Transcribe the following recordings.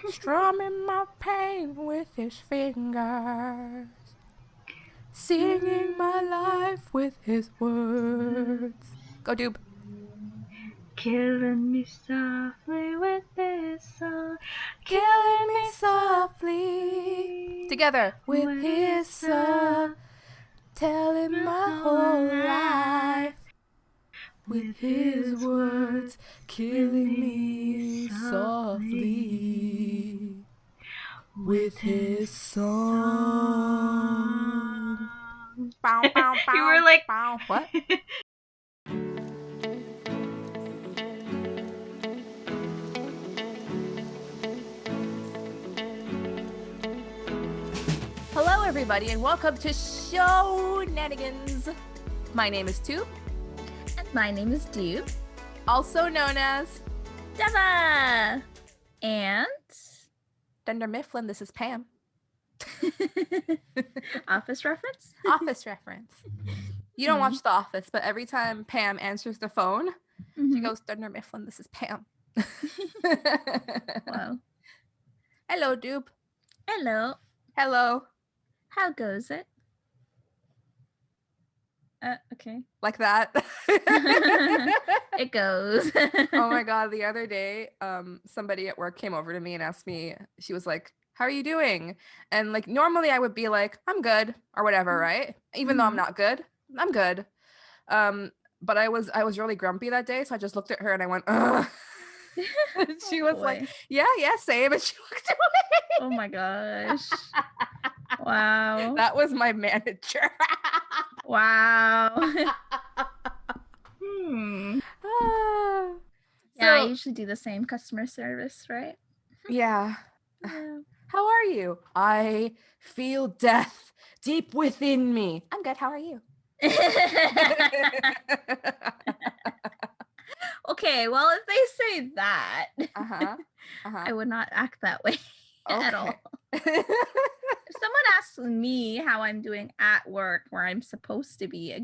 Strumming my pain with his fingers, singing my life with his words. Go, Doob. Killing me softly with this song. Killing me softly. Together with his song. Telling my whole life with his words. Killing me softly with his song. Bow, bow, bow, You were like, bow. What? Hello, everybody, and welcome to Shownanigans. My name is Tu, and my name is Deva, also known as Deva, and Dunder Mifflin. This is Pam. Office reference? Office reference. You don't watch The Office, but every time Pam answers the phone, she goes, Dunder Mifflin, this is Pam. Wow. Hello, Doob. Hello. Hello. How goes it? Okay. Like that. It goes. Oh my God. The other day, somebody at work came over to me and asked me, she was like, how are you doing? And like, normally I would be like, I'm good or whatever, right? Even though I'm not good, I'm good. But I was really grumpy that day. So I just looked at her and I went, ugh. She was like, yeah, same. And she looked away. Oh my gosh. Wow. That was my manager. Wow. Yeah, I usually do the same customer service, right? Yeah. How are you? I feel death deep within me. I'm good. How are you? Okay, well, if they say that, I would not act that way at all. If someone asks me how I'm doing at work, where I'm supposed to be a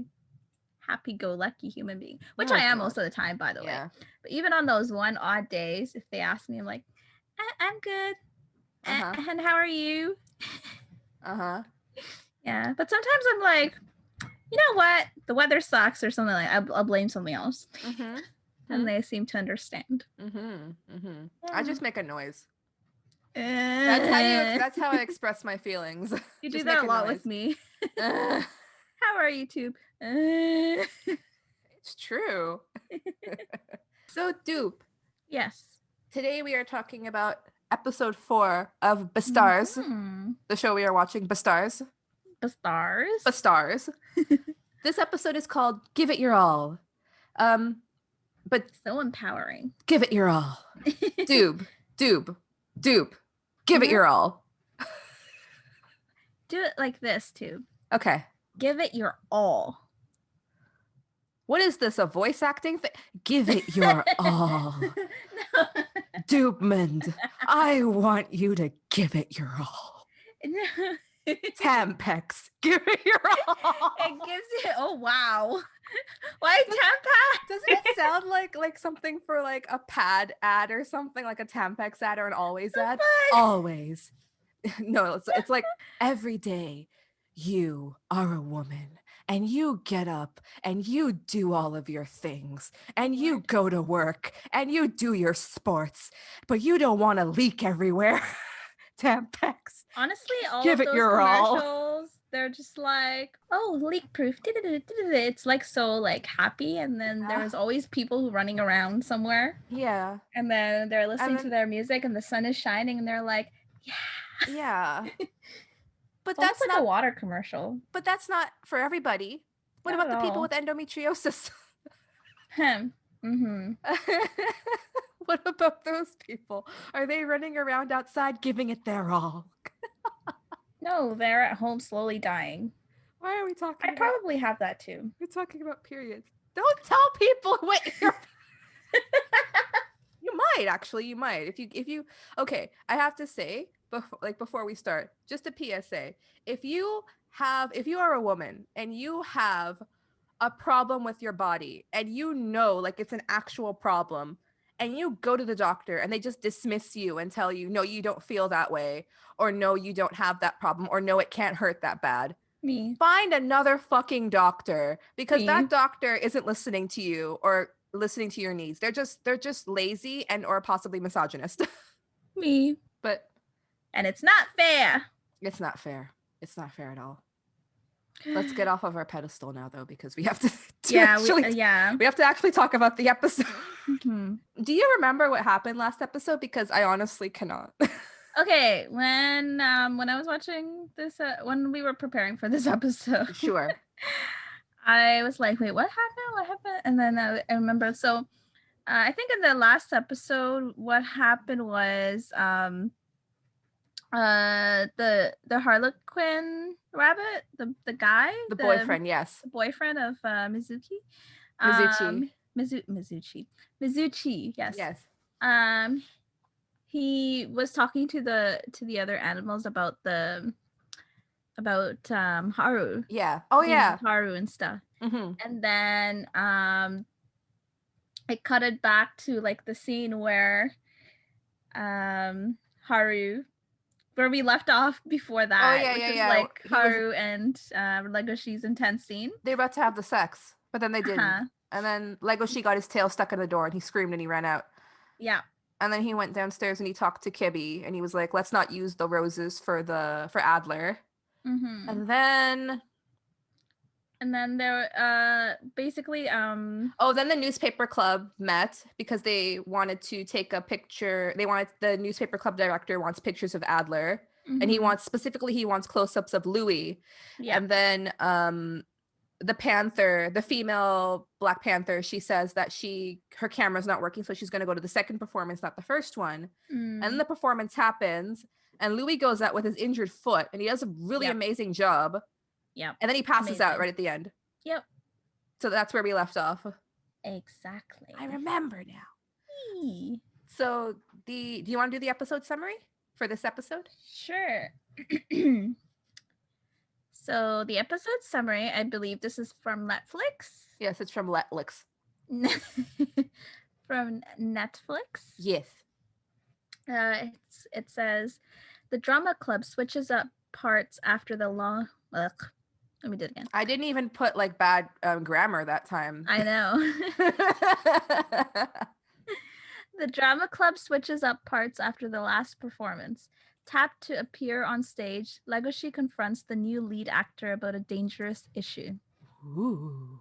happy-go-lucky human being, which I am most of the time, by the way. But even on those one odd days, if they ask me, I'm like, I'm good. And how are you? Yeah, but sometimes I'm like, you know what? The weather sucks or something like that. I'll blame something else. And they seem to understand. I just make a noise. That's how I express my feelings. You do that a lot with me. How are you, Tube? It's true. So, Dupe. Yes. Today we are talking about episode 4 of Beastars, the show we are watching, Beastars. Beastars? Beastars. This episode is called Give It Your All. But so empowering. Give it your all. Doob. Give it your all. Do it like this, Tube. Okay. Give it your all. What is this, a voice acting thing? Give it your all. No. Doobmond, I want you to give it your all. No. Tampax, give it your all. It gives it, oh wow. Why Tampax? Doesn't it sound like something for like a pad ad or something, like a Tampax ad or an Always ad? Always. No, it's like every day you are a woman and you get up and you do all of your things and you go to work and you do your sports, but you don't want to leak everywhere. Tampax. Honestly, all Give of it those your commercials, all. They're just like, oh, leak proof. It's like so like happy, and then there's always people running around somewhere. Yeah. And then they're listening to their music and the sun is shining and they're like, yeah. But that's like a water commercial. But that's not for everybody. What about the people with endometriosis? What about those people? Are they running around outside giving it their all? No, they're at home slowly dying. Why are we talking I probably have that too. We're talking about periods. Don't tell people what you're... You might, actually. You might. If you okay, I have to say, before we start, just a PSA. If you are a woman and you have a problem with your body and you know like it's an actual problem and you go to the doctor and they just dismiss you and tell you, no, you don't feel that way, or no, you don't have that problem, or no, it can't hurt that bad. Me. Find another fucking doctor, because that doctor isn't listening to you or listening to your needs. They're just lazy and or possibly misogynist. Me. And it's not fair. It's not fair. It's not fair at all. Let's get off of our pedestal now, though, because we have to we have to actually talk about the episode. Mm-hmm. Do you remember what happened last episode? Because I honestly cannot. Okay, when I was watching this, when we were preparing for this episode, sure, I was like, "Wait, what happened? What happened?" And then I remember. So, I think in the last episode, what happened was, the Harlequin rabbit, the guy, the boyfriend, yes, the boyfriend of Mizuchi, Mizuchi, yes. He was talking to the other animals about Haru. Yeah. Oh yeah. Haru and stuff. Mm-hmm. And then it cut it back to like the scene where Haru, where we left off before that. Oh yeah, which yeah, is yeah. Like Haru and Legoshi's intense scene. They're about to have the sex, but then they didn't. And then Legoshi got his tail stuck in the door and he screamed and he ran out. Yeah. And then he went downstairs and he talked to Kibby and he was like, let's not use the roses for Adler. Mm-hmm. And then there basically then the newspaper club met because they wanted to take a picture. The newspaper club director wants pictures of Adler. Mm-hmm. And he wants close-ups of Louis. Yeah. And then the Panther, the female Black Panther, she says that her camera's not working, so she's going to go to the second performance, not the first one. And then the performance happens, and Louis goes out with his injured foot, and he does a really amazing job. Yeah. And then he passes out right at the end. Yep. So that's where we left off. Exactly. I remember now. So do you want to do the episode summary for this episode? Sure. So the episode summary, I believe this is from Netflix. Yes, it's from Netflix. From Netflix. Yes. It says the drama club switches up parts after the long. Let me do it again. I didn't even put like bad grammar that time. I know. The drama club switches up parts after the last performance. Tapped to appear on stage, Legoshi confronts the new lead actor about a dangerous issue. Ooh.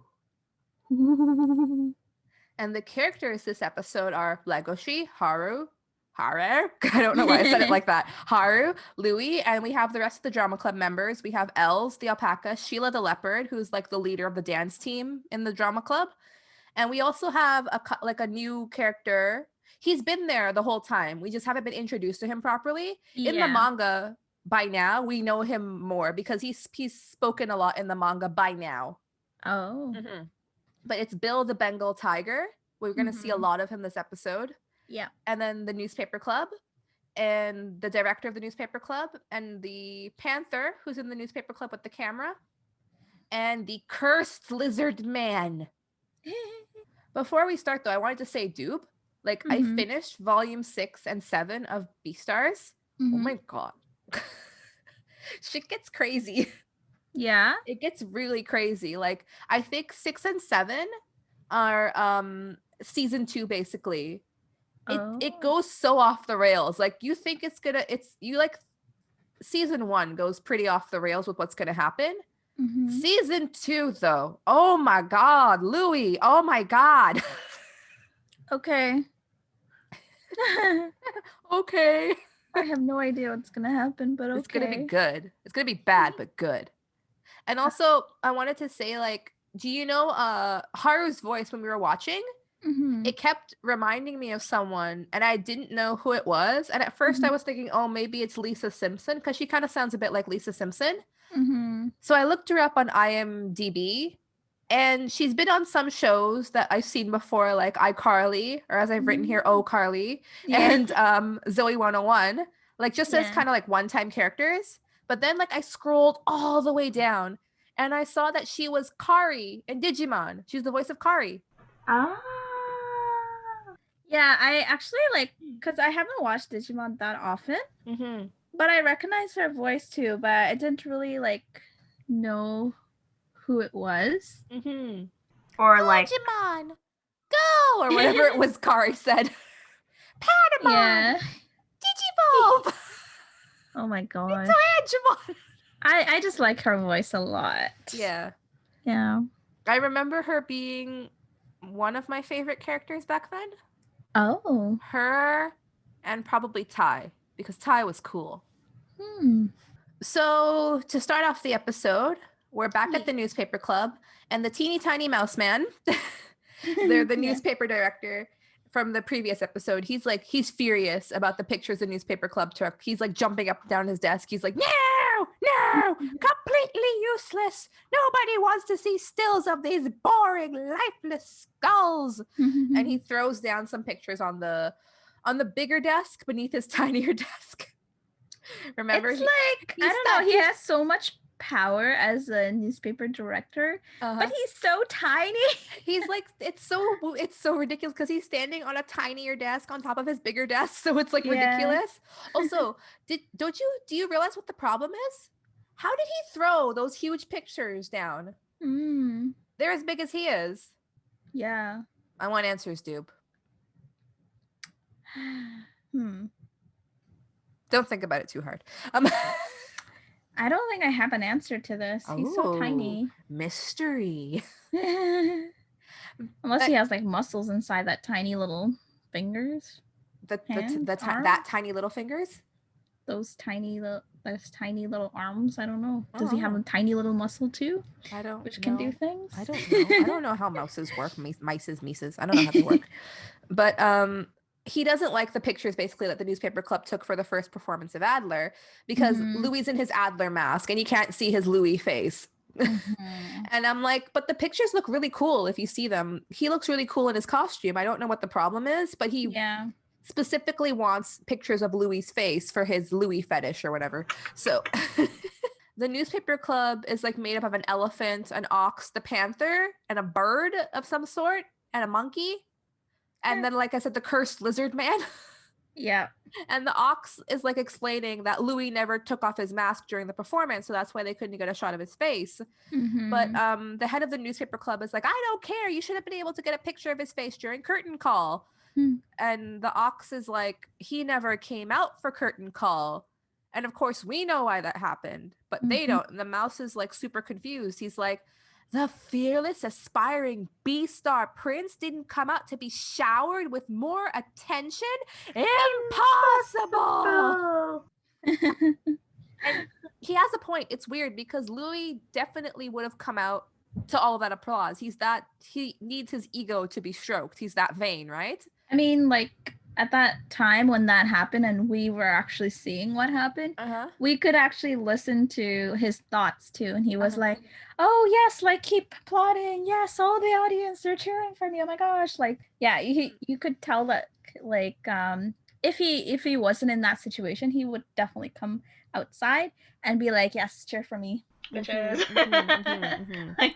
And the characters this episode are Legoshi, Haru, I don't know why I said it like that. Haru, Louis, and we have the rest of the drama club members. We have Els, the alpaca, Sheila the leopard, who's like the leader of the dance team in the drama club. And we also have a new character. He's been there the whole time. We just haven't been introduced to him properly. Yeah. In the manga, by now, we know him more because he's spoken a lot in the manga by now. Oh. Mm-hmm. But it's Bill the Bengal Tiger. We're going to see a lot of him this episode. Yeah. And then the newspaper club and the director of the newspaper club and the panther who's in the newspaper club with the camera and the cursed lizard man. Before we start, though, I wanted to say, Doob, like I finished volume 6 and 7 of Beastars. Oh my God. Shit gets crazy. Yeah. It gets really crazy. Like I think 6 and 7 are season 2 basically. It goes so off the rails. Like you think season 1 goes pretty off the rails with what's gonna happen. Season 2 though, oh my God, Louis, oh my God. Okay. Okay. I have no idea what's gonna happen, but okay. It's gonna be good. It's gonna be bad, but good. And also I wanted to say, like, do you know Haru's voice when we were watching? It kept reminding me of someone and I didn't know who it was. And at first I was thinking, oh, maybe it's Lisa Simpson because she kind of sounds a bit like Lisa Simpson. So I looked her up on IMDb and she's been on some shows that I've seen before, like iCarly, or as I've written here, Oh Carly, and Zoe 101, like just as kind of like one-time characters. But then like I scrolled all the way down and I saw that she was Kari in Digimon. She's the voice of Kari. Yeah, I actually because I haven't watched Digimon that often, but I recognize her voice too, but I didn't really know who it was. Or Digimon, go! Or whatever it was Kari said. Patamon! Yeah. Digivolve! Oh my god. It's Digimon! I just like her voice a lot. Yeah. Yeah. I remember her being one of my favorite characters back then. Oh. Her and probably Tai, because Tai was cool. Hmm. So to start off the episode, we're back at the newspaper club, and the teeny tiny mouse man, they're the newspaper director from the previous episode. He's furious about the pictures the newspaper club took. He's like jumping up and down his desk. He's like, no, completely useless. Nobody wants to see stills of these boring, lifeless skulls. And he throws down some pictures on the bigger desk beneath his tinier desk. Remember, it's I don't know. He has so much power as a newspaper director, but he's so tiny. He's it's so ridiculous because he's standing on a tinier desk on top of his bigger desk, so it's ridiculous. Also, do you realize what the problem is? How did he throw those huge pictures down? They're as big as he is. Yeah. I want answers, Doob. Don't think about it too hard. I don't think I have an answer to this. He's so tiny. Mystery. Unless he has muscles inside that tiny little fingers. That tiny little fingers? Those tiny little arms. I don't know. Does he have a tiny little muscle too? I don't Which can do things? I don't know. I don't know how mouses work. Mices. I don't know how they work. But he doesn't like the pictures basically that the newspaper club took for the first performance of Adler because Louis in his Adler mask and you can't see his Louis face. And I'm like, but the pictures look really cool if you see them. He looks really cool in his costume. I don't know what the problem is, but he specifically wants pictures of Louis's face for his Louis fetish or whatever. So the newspaper club is made up of an elephant, an ox, the panther, and a bird of some sort, and a monkey. And then, like I said, the cursed lizard man. Yeah. And the ox is explaining that Louis never took off his mask during the performance, so that's why they couldn't get a shot of his face. But the head of the newspaper club is like, I don't care. You should have been able to get a picture of his face during curtain call. And the ox is like, he never came out for curtain call. And of course, we know why that happened, but they don't. And the mouse is super confused. He's like, the fearless, aspiring Beastar prince didn't come out to be showered with more attention? Impossible! And he has a point. It's weird because Louis definitely would have come out to all of that applause. He needs his ego to be stroked. He's that vain, right? I mean, at that time when that happened and we were actually seeing what happened, we could actually listen to his thoughts too. And he was like, oh yes, keep applauding. Yes, all the audience, they're cheering for me. Oh my gosh. You could tell that if he wasn't in that situation, he would definitely come outside and be like, yes, cheer for me. Like that.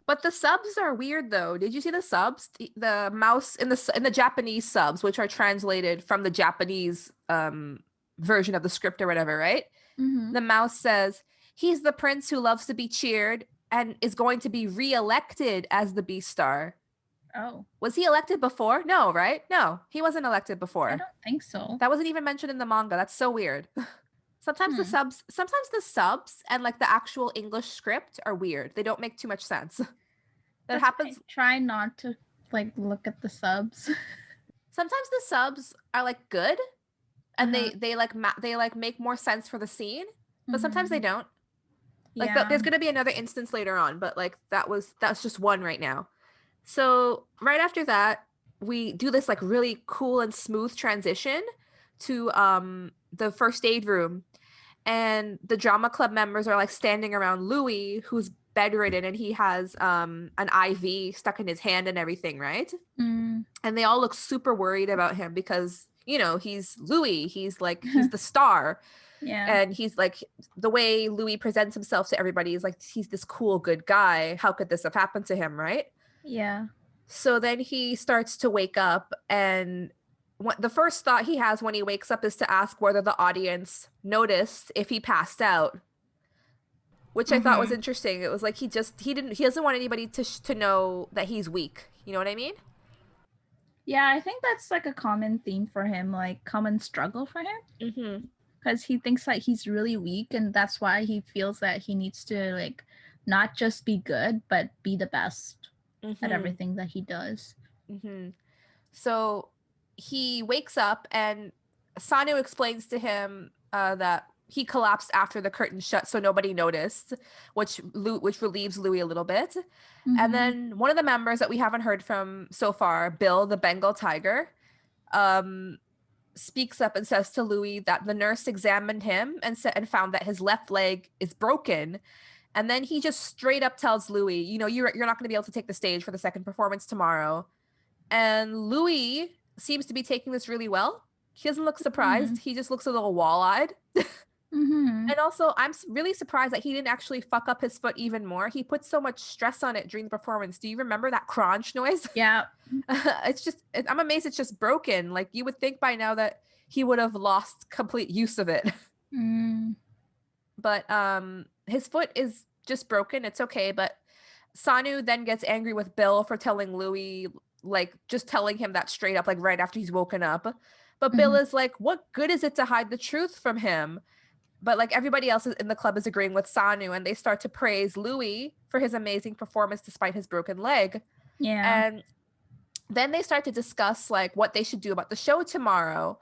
But the subs are weird though. Did you see the subs? The mouse in the Japanese subs, which are translated from the Japanese version of the script or whatever, right? The mouse says, he's the prince who loves to be cheered and is going to be re-elected as the Beastar. Oh. Was he elected before? No, right? No, he wasn't elected before. I don't think so. That wasn't even mentioned in the manga. That's so weird. Sometimes the subs and the actual English script are weird. They don't make too much sense. That happens. Try not to look at the subs. Sometimes the subs are good, and they make more sense for the scene, but sometimes they don't. There's gonna be another instance later on, but that's just one right now. So right after that, we do this really cool and smooth transition to the first aid room, and the drama club members are standing around Louis, who's bedridden, and he has an IV stuck in his hand and everything, right? And they all look super worried about him because he's Louis, he's he's the star. And he's the way Louis presents himself to everybody is he's this cool good guy. How could this have happened to him, right? Yeah. So then he starts to wake up, and the first thought he has when he wakes up is to ask whether the audience noticed if he passed out, which I thought was interesting. It was like he doesn't want anybody to know that he's weak. You know what I mean? Yeah, I think that's like a common theme for him, like common struggle for him. Because he thinks that he's really weak, and that's why he feels that he needs to like not just be good, but be the best at everything that he does. So he wakes up, and Sanu explains to him that he collapsed after the curtain shut, so nobody noticed, which relieves Louis a little bit. And then one of the members that we haven't heard from so far, Bill, the Bengal tiger, speaks up and says to Louis that the nurse examined him and found that his left leg is broken. And then he just straight up tells Louis, you know, you're not going to be able to take the stage for the second performance tomorrow. And Louis seems to be taking this really well. He doesn't look surprised. He just looks a little wall-eyed. And also, I'm really surprised that he didn't actually fuck up his foot even more. He put so much stress on it during the performance. Do you remember that crunch noise? Yeah. I'm amazed it's just broken. Like, you would think by now that he would have lost complete use of it. But his foot is just broken. It's okay. But Sanu then gets angry with Bill for telling Louis, like, just telling him that straight up, like, right after he's woken up. But Bill is like, what good is it to hide the truth from him? But like everybody else in the club is agreeing with Sanu, and they start to praise Louis for his amazing performance despite his broken leg. Yeah. And then they start to discuss like what they should do about the show tomorrow.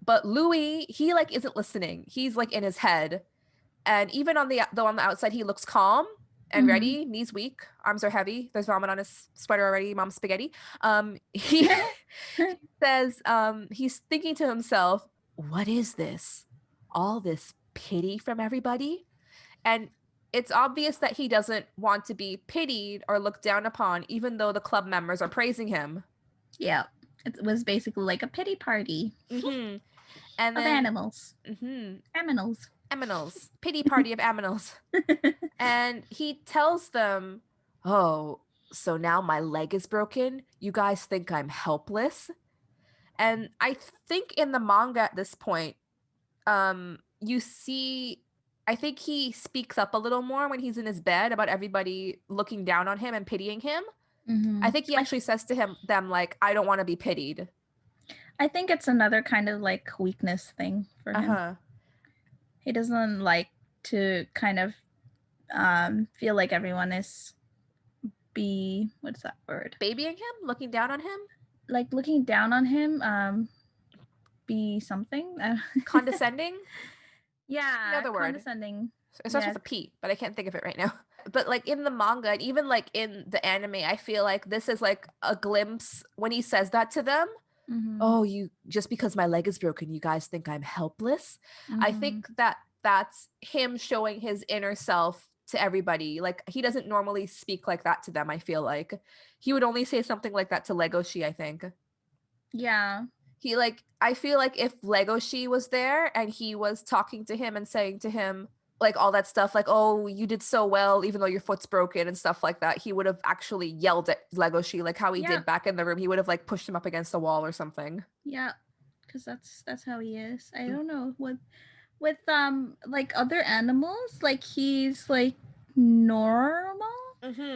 But Louis, he like isn't listening. He's like in his head. And even on the outside, he looks calm and ready. Knees weak, arms are heavy. There's vomit on his sweater already. Mom's spaghetti. He says he's thinking to himself, what is this? All this pity from everybody? And it's obvious that he doesn't want to be pitied or looked down upon, even though the club members are praising him. Yeah, it was basically like a pity party. And then, of animals. Aminals. Pity party of aminals. And he tells them, oh, so now my leg is broken? You guys think I'm helpless? And I think in the manga at this point, you see, I think he speaks up a little more when he's in his bed about everybody looking down on him and pitying him. I think he actually says to them, like, I don't want to be pitied. I think it's another kind of like weakness thing for him. He doesn't like to kind of feel like everyone is what's that word? Babying him? Looking down on him? Like looking down on him, be something? Condescending? Yeah, another word. Condescending. It starts with a P, but I can't think of it right now. But like in the manga, and even like in the anime, I feel like this is like a glimpse when he says that to them. Oh, you just because my leg is broken, you guys think I'm helpless? I think that's him showing his inner self to everybody. Like he doesn't normally speak like that to them. I feel like he would only say something like that to Legoshi, I think. Yeah. I feel like if Legoshi was there and he was talking to him and saying to him like all that stuff, like, oh, you did so well, even though your foot's broken and stuff like that, he would have actually yelled at Legoshi, like how he did back in the room. He would have like pushed him up against the wall or something. Yeah, because that's how he is. I don't know with like other animals, like he's like normal.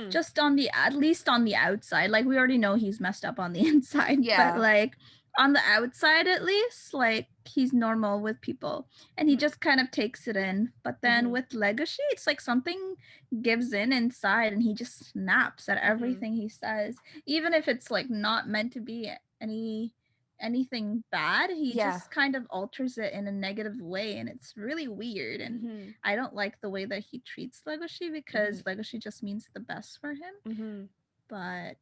Just at least on the outside. Like we already know he's messed up on the inside. But like on the outside at least, like he's normal with people. And he just kind of takes it in. But then with Legoshi, it's like something gives in inside and he just snaps at everything he says. Even if it's like not meant to be anything bad, he just kind of alters it in a negative way, and it's really weird. And I don't like the way that he treats Legoshi, because Legoshi just means the best for him. But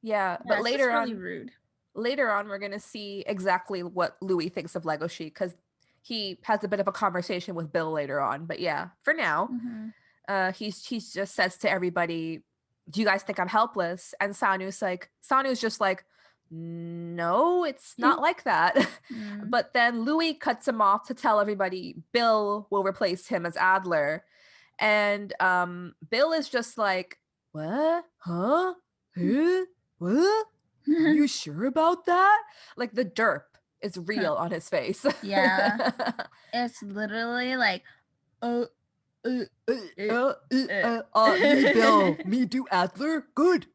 but later really rude. Later on, we're gonna see exactly what Louis thinks of Legoshi, because he has a bit of a conversation with Bill later on. But yeah, for now, he just says to everybody, do you guys think I'm helpless? And Sanu's just like, no, it's not like that. But then Louis cuts him off to tell everybody Bill will replace him as Adler. And Bill is just like, what? Huh? Who? what? Are you sure about that? Like the derp is real on his face. Yeah. It's literally like, me, Bill. Me do Adler. Good.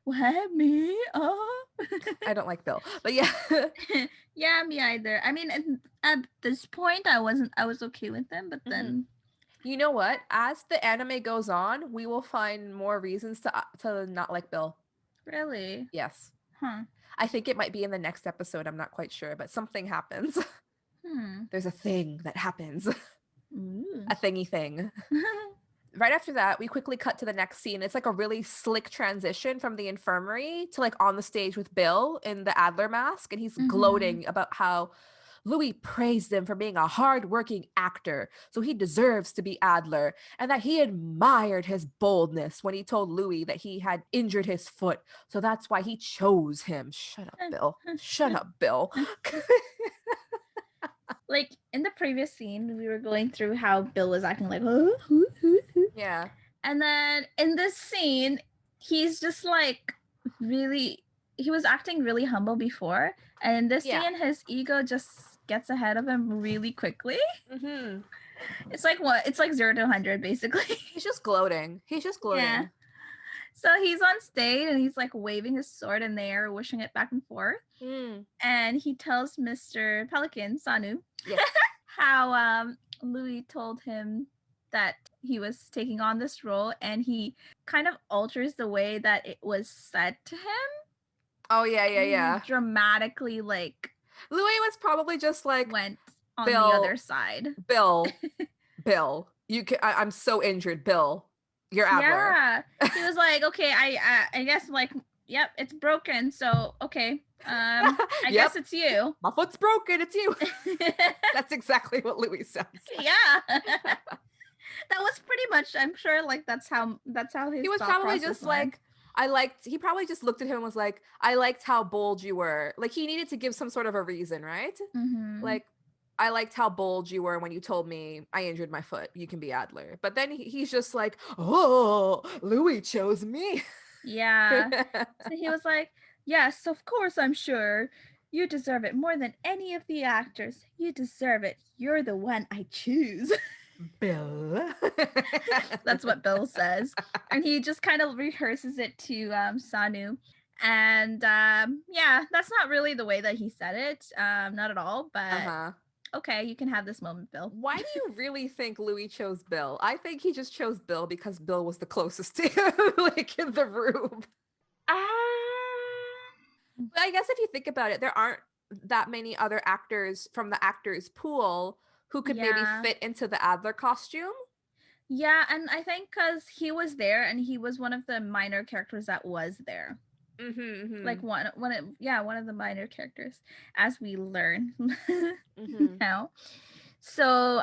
What, me? I don't like Bill, but yeah. Yeah, me either. I mean, at this point, I was okay with him, but then. You know what? As the anime goes on, we will find more reasons to not like Bill. Really? Yes. Huh. I think it might be in the next episode. I'm not quite sure, but something happens. There's a thing that happens. Ooh. A thingy thing. Right after that, we quickly cut to the next scene. It's like a really slick transition from the infirmary to like on the stage with Bill in the Adler mask. And he's gloating about how Louis praised him for being a hardworking actor, so he deserves to be Adler, and that he admired his boldness when he told Louis that he had injured his foot, so that's why he chose him. Shut up, Bill. Shut up, Bill. Like in the previous scene, we were going through how Bill was acting like, yeah. And then in this scene, he's just like really, he was acting really humble before. And in this scene, his ego just gets ahead of him really quickly. It's like what? It's like 0 to 100, basically. He's just gloating. Yeah. So he's on stage and he's like waving his sword in the air, wishing it back and forth. And he tells Mr. Pelican, Sanu, how Louis told him that he was taking on this role, and he kind of alters the way that it was said to him. Oh, yeah. Dramatically, like... Louis was probably just like... went on Bill, the other side. Bill, I'm so injured, Bill. You're Adler. Yeah. He was like, okay, I guess, like, yep, it's broken, so, okay. I guess it's you. My foot's broken, it's you. That's exactly what Louis says. Yeah. That was pretty much, I'm sure, like, that's how his he was probably just went. Like, he probably just looked at him and was like, I liked how bold you were. Like, he needed to give some sort of a reason, right? Like, I liked how bold you were when you told me I injured my foot. You can be Adler. But then he's just like, oh, Louis chose me. Yeah. So he was like, yes, of course, I'm sure. You deserve it more than any of the actors. You deserve it. You're the one I choose. Bill. That's what Bill says. And he just kind of rehearses it to Sanu. And yeah, that's not really the way that he said it. Not at all. But okay, you can have this moment, Bill. Why do you really think Louis chose Bill? I think he just chose Bill because Bill was the closest to him, like in the room. But I guess if you think about it, there aren't that many other actors from the actors pool who could maybe fit into the Adler costume. Yeah, and I think because he was there and he was one of the minor characters that was there. Like one of the minor characters, as we learn now. So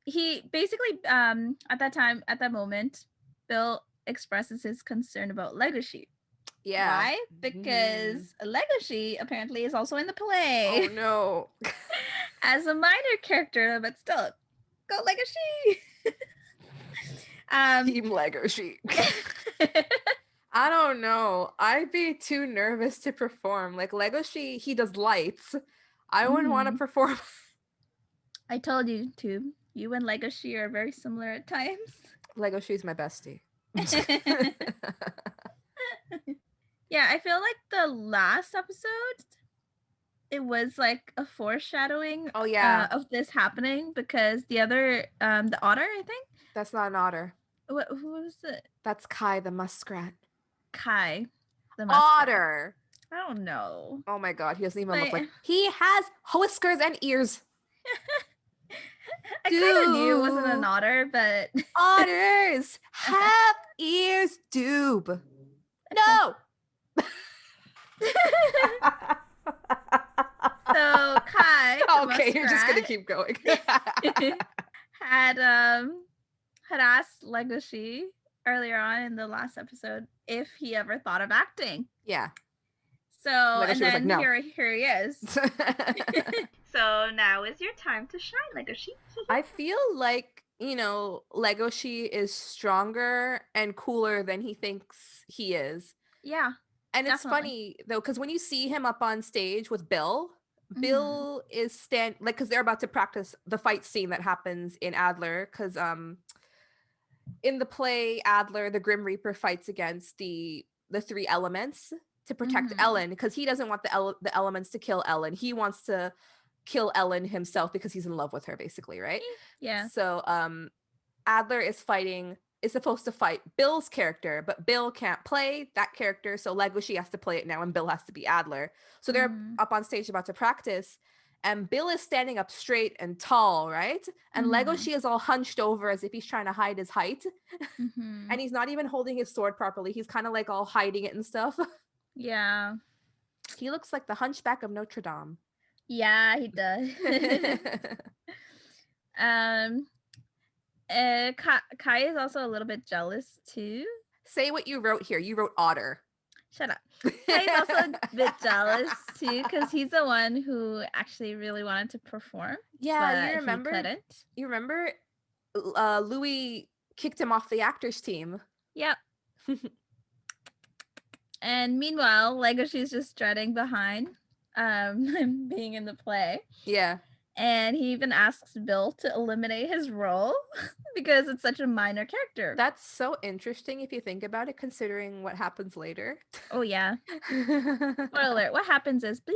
he basically at that moment, Bill expresses his concern about Legoshi. Yeah. Why? Because Legoshi apparently is also in the play. Oh no. As a minor character, but still, go Legoshi. Team Legoshi. I don't know. I'd be too nervous to perform. Like Legoshi, he does lights. I wouldn't want to perform. I told you to. You and Legoshi are very similar at times. Legoshi's my bestie. Yeah, I feel like the last episode, it was like a foreshadowing of this happening, because the other, the otter, I think? That's not an otter. Who was it? That's Kai the muskrat. Kai the muskrat. Otter. I don't know. Oh my god, he doesn't even look like... He has whiskers and ears. I kind of knew it wasn't an otter, but... Otters have ears, doob. No! So Kai, okay, you're just gonna keep going. had asked Legoshi earlier on in the last episode if he ever thought of acting. Yeah. So Legoshi, and then like, no. here he is. So now is your time to shine, Legoshi. I feel like Legoshi is stronger and cooler than he thinks he is. Yeah. And it's funny though, because when you see him up on stage with Bill is because they're about to practice the fight scene that happens in Adler, because in the play Adler, the Grim Reaper fights against the three elements to protect Ellen, because he doesn't want the elements to kill Ellen. He wants to kill Ellen himself because he's in love with her, basically, right? Yeah. So Adler is supposed to fight Bill's character, but Bill can't play that character, so Legoshi has to play it now, and Bill has to be Adler. So they're up on stage about to practice, and Bill is standing up straight and tall, right? And Legoshi is all hunched over as if he's trying to hide his height. And he's not even holding his sword properly. He's kind of like all hiding it and stuff. Yeah. He looks like the Hunchback of Notre Dame. Yeah, he does. Kai is also a little bit jealous too. Say what you wrote here. You wrote otter. Shut up. Kai is also a bit jealous too, because he's the one who actually really wanted to perform. Yeah, you remember? He couldn't. You remember? Louis kicked him off the actors team. Yep. And meanwhile, Legoshi's just strutting behind, being in the play. Yeah. And he even asks Bill to eliminate his role because it's such a minor character. That's so interesting if you think about it, considering what happens later. Oh, yeah. Spoiler alert. What happens is bleep.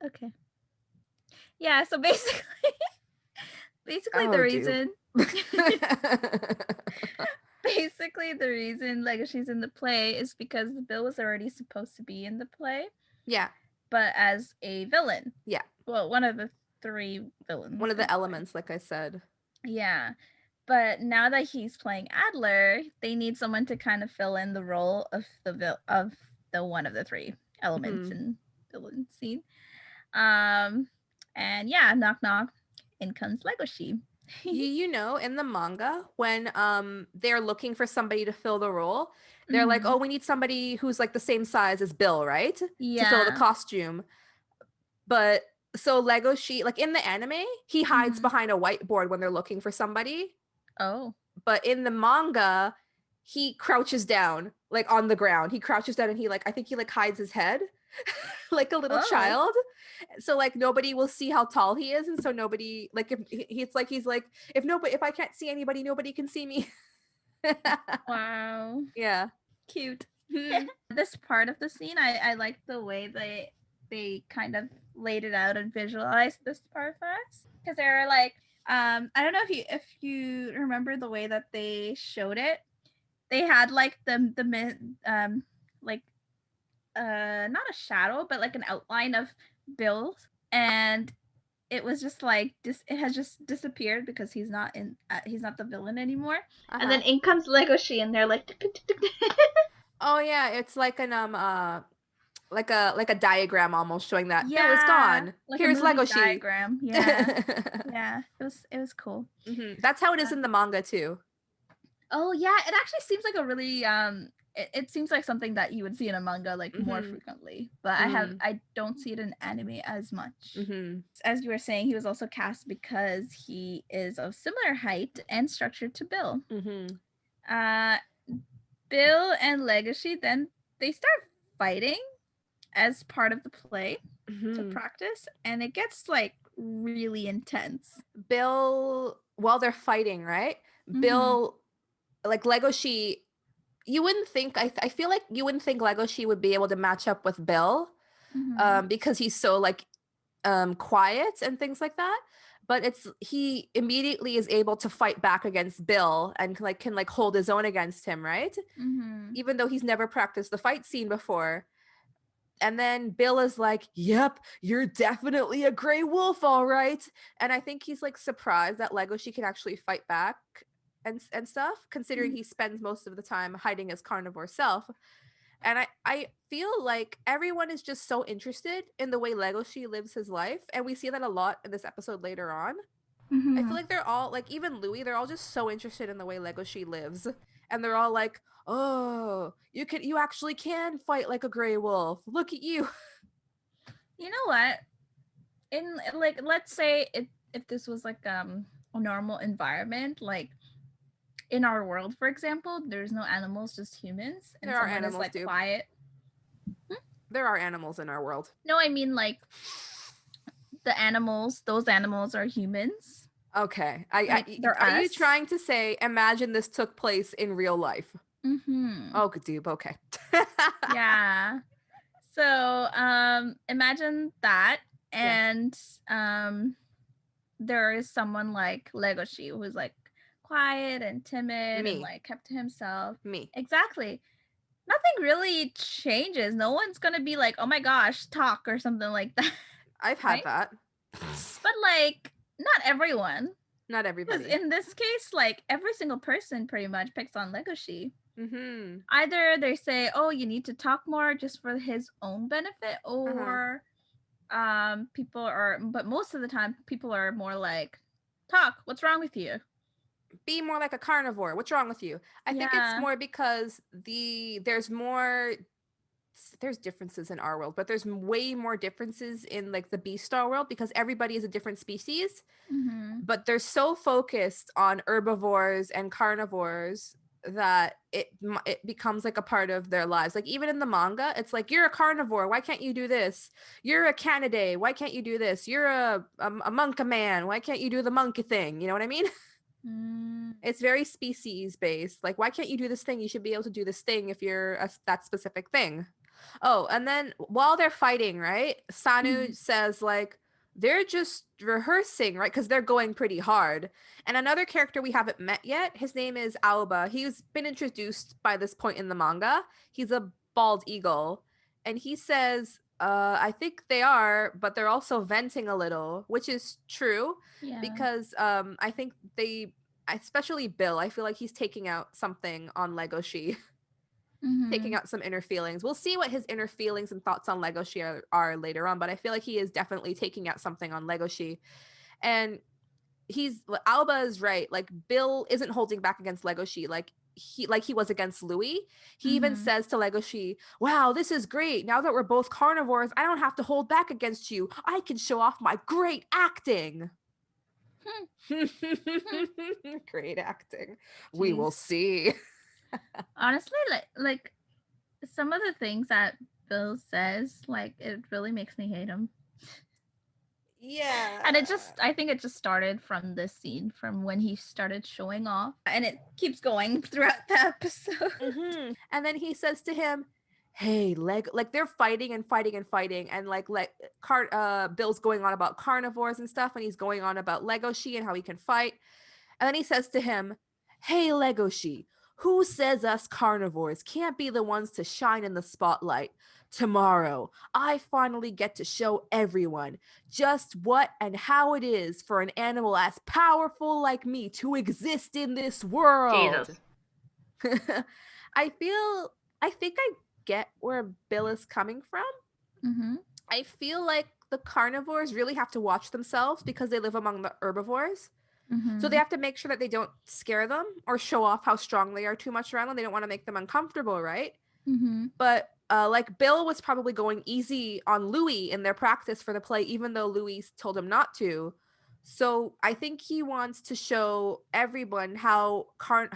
Okay. Yeah, so basically the reason... Basically, the reason Legoshi's in the play is because Bill was already supposed to be in the play. Yeah. But as a villain. Yeah. Well, one of the three villains. One of the elements, like I said. Yeah. But now that he's playing Adler, they need someone to kind of fill in the role of the one of the three elements in villain scene. And yeah, knock knock, in comes Legoshi. In the manga, when they're looking for somebody to fill the role, they're like, oh, we need somebody who's like the same size as Bill, right? Yeah. To fill the costume. But so Legoshi, like in the anime, he hides behind a whiteboard when they're looking for somebody. Oh. But in the manga, he crouches down, like on the ground. He crouches down and I think he hides his head like a little child. So like nobody will see how tall he is, and so nobody, like, if if I can't see anybody, nobody can see me. Wow. Yeah. Cute. This part of the scene, I like the way they kind of laid it out and visualized this part for us, because they were like, I don't know if you remember the way that they showed it. They had like not a shadow, but like an outline of Bill, and it was just like it has just disappeared because he's not the villain anymore. And then in comes Legoshi, and they're like oh yeah, it's like an like a diagram almost showing that Bill is gone. Like here's Legoshi diagram. Yeah. Yeah, it was cool. That's how it is in the manga too. Oh yeah, it actually seems like a really it seems like something that you would see in a manga like more frequently, but I don't see it in anime as much. As you were saying, he was also cast because he is of similar height and structure to Bill. Bill and Legoshi, then they start fighting as part of the play to practice, and it gets like really intense. Bill, while they're fighting, right? Bill, like Legoshi, you wouldn't think, I feel like you wouldn't think Legoshi would be able to match up with Bill, because he's so like quiet and things like that. But he immediately is able to fight back against Bill and can hold his own against him, right? Even though he's never practiced the fight scene before. And then Bill is like, yep, you're definitely a gray wolf, all right. And I think he's like surprised that Legoshi can actually fight back and stuff, considering he spends most of the time hiding his carnivore self. And I feel like everyone is just so interested in the way Legoshi lives his life. And we see that a lot in this episode later on. I feel like they're all, like, even Louis, they're all just so interested in the way Legoshi lives. And they're all like, oh, you actually can fight like a gray wolf. Look at you. You know what? In like, let's say if this was like a normal environment, like in our world, for example, there's no animals, just humans, and There are someone is animals, like dude. quiet. There are animals in our world. No, I mean like the animals, those animals are humans. Okay. They're Are us. you trying to say, imagine this took place in real life? Mm-hmm. Oh, dude, okay. Yeah. So imagine that, and there is someone like Legoshi who's like quiet and timid and like kept to himself. Me. Exactly. Nothing really changes. No one's gonna be like, oh my gosh, talk or something like that. I've had that. But like, not everyone. Not everybody. Because in this case, like every single person pretty much picks on Legoshi. Mm-hmm. Either they say, oh, you need to talk more just for his own benefit, or people are, but most of the time people are more like, talk, what's wrong with you? Be more like a carnivore. What's wrong with you? I think it's more because there's differences in our world, but there's way more differences in like the Beastar world because everybody is a different species. Mm-hmm. But they're so focused on herbivores and carnivores that it becomes like a part of their lives. Like even in the manga, it's like, you're a carnivore, why can't you do this? You're a Canidae, why can't you do this? You're a monka man, why can't you do the monkey thing? You know what I mean? It's very species based. Like, why can't you do this thing? You should be able to do this thing if you're that specific thing. Oh, and then while they're fighting, right, Sanu says like, they're just rehearsing, right? Because they're going pretty hard. And another character we haven't met yet, his name is Aoba. He's been introduced by this point in the manga. He's a bald eagle. And he says, I think they are, but they're also venting a little, which is true. Yeah. Because I think especially Bill, I feel like he's taking out something on Legoshi. Taking out some inner feelings. We'll see what his inner feelings and thoughts on Legoshi are later on, but I feel like he is definitely taking out something on Legoshi. And Alba is right. Like, Bill isn't holding back against Legoshi like he was against Louis. He even says to Legoshi, wow, this is great. Now that we're both carnivores, I don't have to hold back against you. I can show off my great acting. Great acting. Jeez. We will see. Honestly, like some of the things that Bill says, like, it really makes me hate him. Yeah. And I think it just started from this scene, from when he started showing off, and it keeps going throughout the episode. And then he says to him, hey, like they're fighting and fighting and fighting, and Bill's going on about carnivores and stuff, and he's going on about Legoshi and how he can fight. And then he says to him, hey, Legoshi, who says us carnivores can't be the ones to shine in the spotlight? Tomorrow, I finally get to show everyone just what and how it is for an animal as powerful like me to exist in this world. Jesus. I think I get where Bill is coming from. I feel like the carnivores really have to watch themselves because they live among the herbivores. So they have to make sure that they don't scare them or show off how strong they are too much around them. They don't want to make them uncomfortable, right? But like, Bill was probably going easy on Louis in their practice for the play, even though Louis told him not to. So I think he wants to show everyone how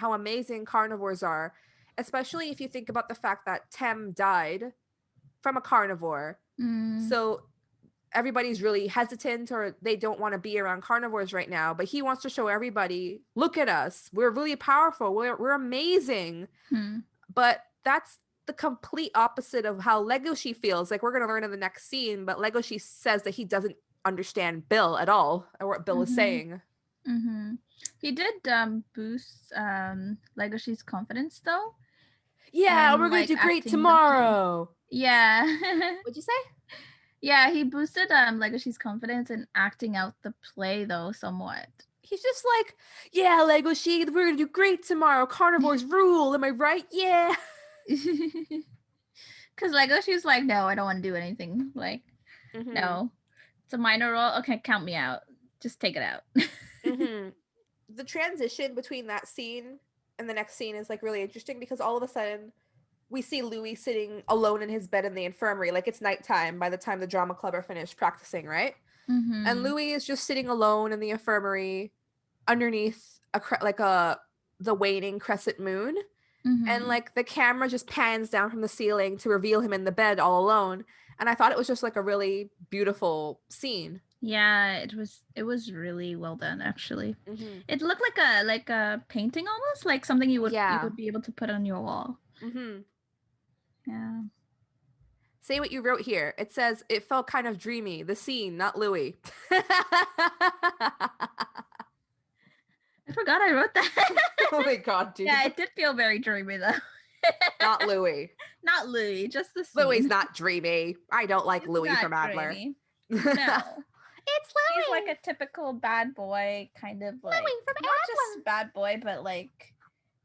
amazing carnivores are, especially if you think about the fact that Tem died from a carnivore. So everybody's really hesitant, or they don't want to be around carnivores right now, but he wants to show everybody, look at us, we're really powerful, we're amazing. But that's the complete opposite of how Legoshi feels. Like, we're going to learn in the next scene, but Legoshi says that he doesn't understand Bill at all, or what Bill is saying. He did boost Legoshi's confidence though. Yeah, we're gonna do great tomorrow. Yeah. What'd you say? Yeah, he boosted Legoshi's confidence in acting out the play though somewhat. He's just like, yeah, Legoshi, we're gonna do great tomorrow. Carnivores rule, am I right? Yeah. Because Legoshi's like, no, I don't want to do anything. Like, no, it's a minor role. Okay, count me out. Just take it out. The transition between that scene and the next scene is like really interesting, because all of a sudden we see Louis sitting alone in his bed in the infirmary. Like, it's nighttime by the time the drama club are finished practicing, right? And Louis is just sitting alone in the infirmary, underneath the waning crescent moon. And like the camera just pans down from the ceiling to reveal him in the bed all alone. And I thought it was just like a really beautiful scene. Yeah, it was really well done actually. It looked like a painting almost, like something you would be able to put on your wall. Yeah. Say what you wrote here. It says it felt kind of dreamy. The scene, not Louis. I forgot I wrote that. Oh my god, dude. Yeah, it did feel very dreamy though. Not Louis. Not Louis, just the scene. Louis not dreamy. I don't like Louis from Adler. No. It's Louis. He's like a typical bad boy, kind of like Louis from not Adler. Just bad boy, but like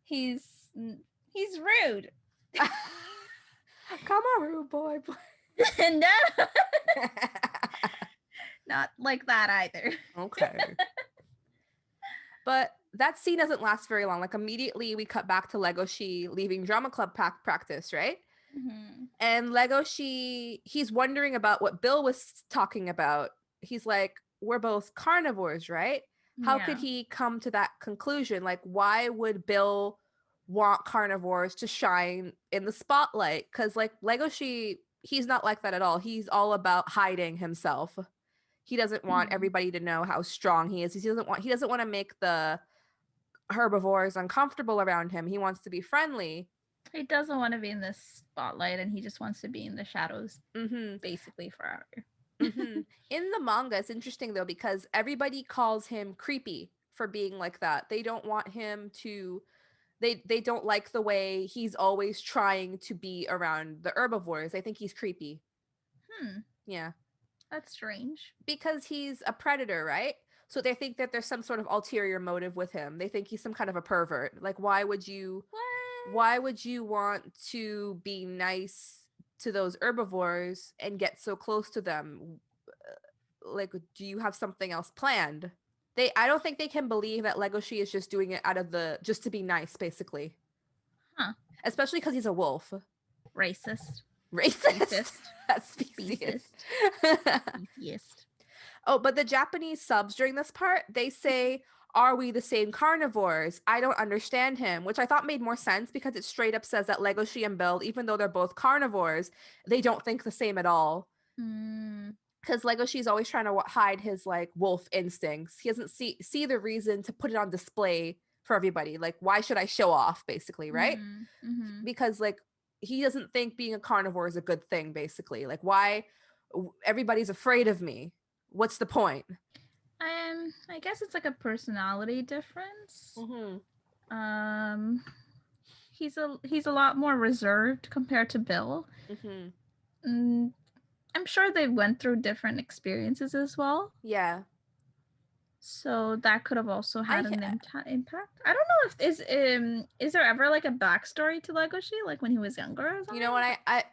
he's rude. Come on, rude boy. No. Not like that either. Okay. But that scene doesn't last very long. Like immediately we cut back to Legoshi leaving drama club practice, right? And Legoshi, he's wondering about what Bill was talking about. He's like, we're both carnivores, right? How could he come to that conclusion? Like, why would Bill want carnivores to shine in the spotlight? Because like Legoshi, he's not like that at all. He's all about hiding himself. He doesn't want everybody to know how strong he is. He doesn't want to make the herbivores uncomfortable around him. He wants to be friendly. He doesn't want to be in the spotlight, and he just wants to be in the shadows, basically forever. In the manga, it's interesting though, because everybody calls him creepy for being like that. They don't want him to. They don't like the way he's always trying to be around the herbivores. They think he's creepy. Yeah. That's strange. Because he's a predator, right? So they think that there's some sort of ulterior motive with him. They think he's some kind of a pervert. Like, why would you want to be nice to those herbivores and get so close to them? Like, do you have something else planned? I don't think they can believe that Legoshi is just doing it just to be nice, basically. Especially because he's a wolf. Racist. Speciesist. Oh, but the Japanese subs during this part, they say, are we the same carnivores? I don't understand him, which I thought made more sense because it straight up says that Legoshi and Bill, even though they're both carnivores, they don't think the same at all. Because Legoshi's always trying to hide his like wolf instincts. He doesn't see the reason to put it on display for everybody. Like, why should I show off, basically, right? Because like he doesn't think being a carnivore is a good thing, basically. Like, why everybody's afraid of me? What's the point? I guess it's like a personality difference. He's a lot more reserved compared to Bill. I'm sure they went through different experiences as well. Yeah. So that could have also had an impact. I don't know if is there ever like a backstory to Legoshi, like when he was younger or something? You know what? I